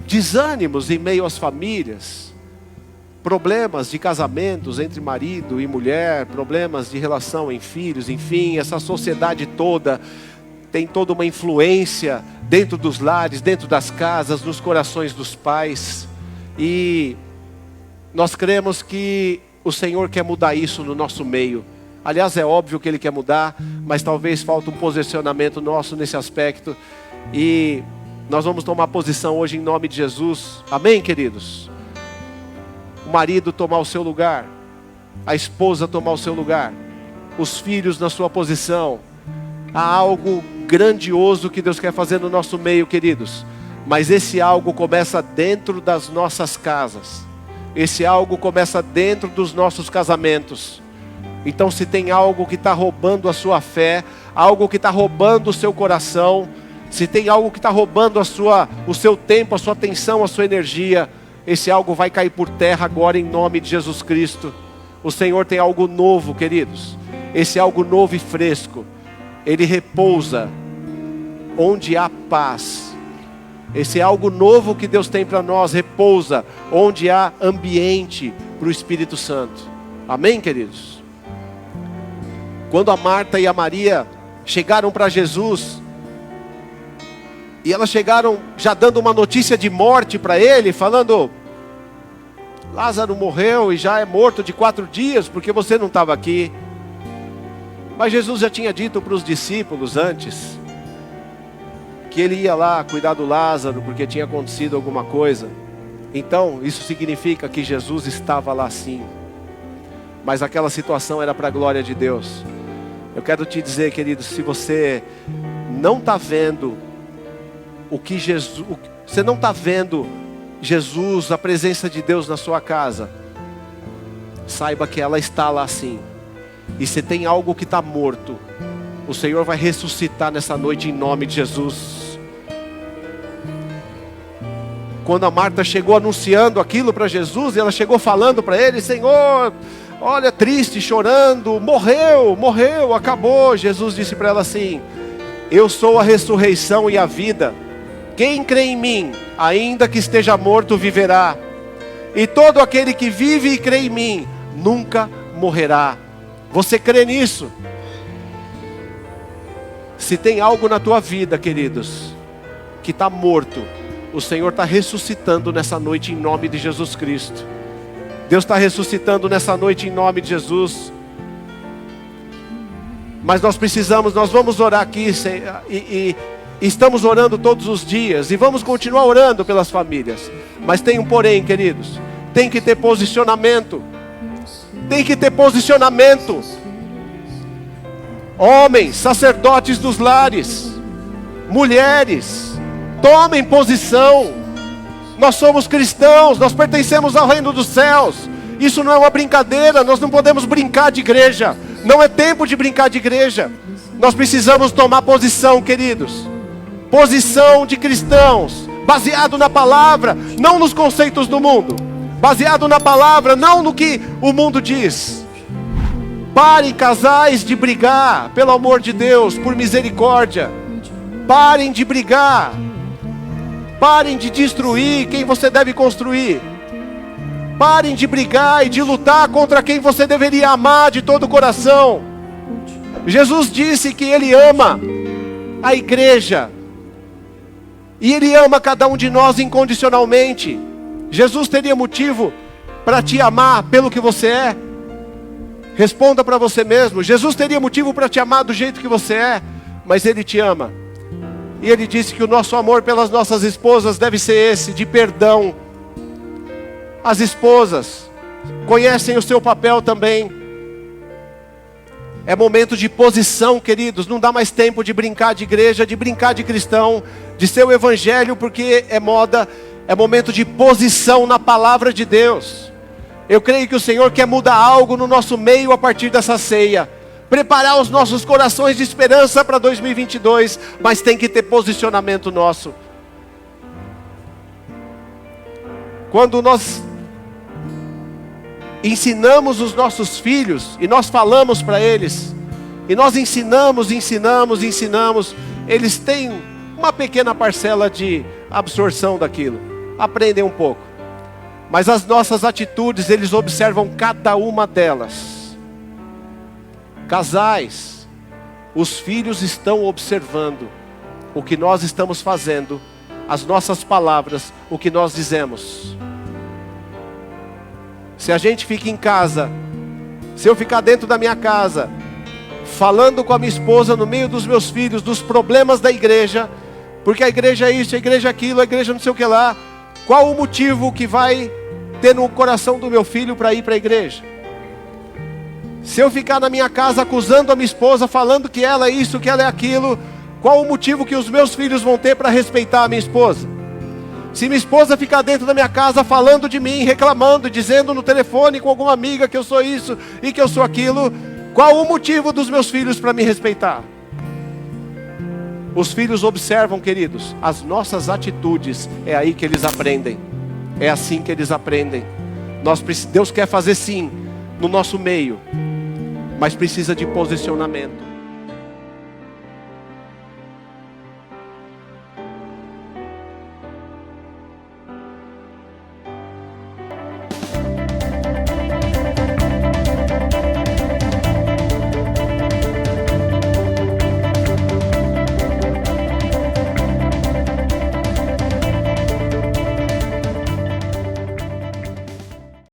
desânimos em meio às famílias, problemas de casamentos entre marido e mulher, problemas de relação em filhos, enfim, essa sociedade toda tem toda uma influência dentro dos lares, dentro das casas, nos corações dos pais, e nós cremos que o Senhor quer mudar isso no nosso meio. Aliás, é óbvio que Ele quer mudar, mas talvez falta um posicionamento nosso nesse aspecto, e nós vamos tomar posição hoje em nome de Jesus. Amém, queridos? O marido tomar o seu lugar, a esposa tomar o seu lugar, os filhos na sua posição. Há algo grandioso que Deus quer fazer no nosso meio, queridos, mas esse algo começa dentro das nossas casas, esse algo começa dentro dos nossos casamentos. Então, se tem algo que está roubando a sua fé, algo que está roubando o seu coração, se tem algo que está roubando o seu tempo, a sua atenção, a sua energia, esse algo vai cair por terra agora em nome de Jesus Cristo. O Senhor tem algo novo, queridos. Esse algo novo e fresco, Ele repousa onde há paz. Esse algo novo que Deus tem para nós repousa onde há ambiente para o Espírito Santo. Amém, queridos? Quando a Marta e a Maria chegaram para Jesus, e elas chegaram já dando uma notícia de morte para ele, falando: Lázaro morreu e já é morto de 4 dias, porque você não estava aqui. Mas Jesus já tinha dito para os discípulos antes, que Ele ia lá cuidar do Lázaro, porque tinha acontecido alguma coisa. Então, isso significa que Jesus estava lá sim. mas aquela situação era para a glória de Deus. Eu quero te dizer, querido, se você não está vendo você não está vendo Jesus, a presença de Deus na sua casa, saiba que ela está lá sim. E se tem algo que está morto, o Senhor vai ressuscitar nessa noite em nome de Jesus. Quando a Marta chegou anunciando aquilo para Jesus, e ela chegou falando para ele: Senhor, olha, triste, chorando, morreu, acabou. Jesus disse para ela assim: eu sou a ressurreição e a vida. Quem crê em mim, ainda que esteja morto, viverá. E todo aquele que vive e crê em mim, nunca morrerá. Você crê nisso? Se tem algo na tua vida, queridos, que está morto, o Senhor está ressuscitando nessa noite em nome de Jesus Cristo. Deus está ressuscitando nessa noite em nome de Jesus. Mas nós vamos orar aqui e estamos orando todos os dias e vamos continuar orando pelas famílias. Mas tem um porém, queridos, tem que ter posicionamento. Tem que ter posicionamento. Homens, sacerdotes dos lares, mulheres, tomem posição. Nós somos cristãos, nós pertencemos ao reino dos céus. Isso não é uma brincadeira, nós não podemos brincar de igreja. Não é tempo de brincar de igreja. Nós precisamos tomar posição, queridos. Posição de cristãos, baseado na palavra, não nos conceitos do mundo. Baseado na palavra, não no que o mundo diz. Parem, casais, de brigar, pelo amor de Deus, por misericórdia. Parem de brigar. Parem de destruir quem você deve construir. Parem de brigar e de lutar contra quem você deveria amar de todo o coração. Jesus disse que Ele ama a igreja. E Ele ama cada um de nós incondicionalmente. Jesus teria motivo para te amar pelo que você é? Responda para você mesmo. Jesus teria motivo para te amar do jeito que você é? Mas Ele te ama. E Ele disse que o nosso amor pelas nossas esposas deve ser esse, de perdão. As esposas conhecem o seu papel também. É momento de posição, queridos. Não dá mais tempo de brincar de igreja, de brincar de cristão, de ser o evangelho porque é moda. É momento de posição na palavra de Deus. Eu creio que o Senhor quer mudar algo no nosso meio a partir dessa ceia. Preparar os nossos corações de esperança para 2022. Mas tem que ter posicionamento nosso. Quando nós ensinamos os nossos filhos, e nós falamos para eles, e nós ensinamos, eles têm uma pequena parcela de absorção daquilo. Aprendem um pouco. Mas as nossas atitudes, eles observam cada uma delas. Casais, os filhos estão observando o que nós estamos fazendo, as nossas palavras, o que nós dizemos. Se a gente fica em casa, se eu ficar dentro da minha casa, falando com a minha esposa no meio dos meus filhos, dos problemas da igreja, porque a igreja é isso, a igreja é aquilo, a igreja não sei o que lá, qual o motivo que vai ter no coração do meu filho para ir para a igreja? Se eu ficar na minha casa acusando a minha esposa, falando que ela é isso, que ela é aquilo, qual o motivo que os meus filhos vão ter para respeitar a minha esposa? Se minha esposa ficar dentro da minha casa falando de mim, reclamando, dizendo no telefone com alguma amiga que eu sou isso e que eu sou aquilo, qual o motivo dos meus filhos para me respeitar? Os filhos observam, queridos, as nossas atitudes, é aí que eles aprendem. É assim que eles aprendem. Deus quer fazer sim, no nosso meio, mas precisa de posicionamento.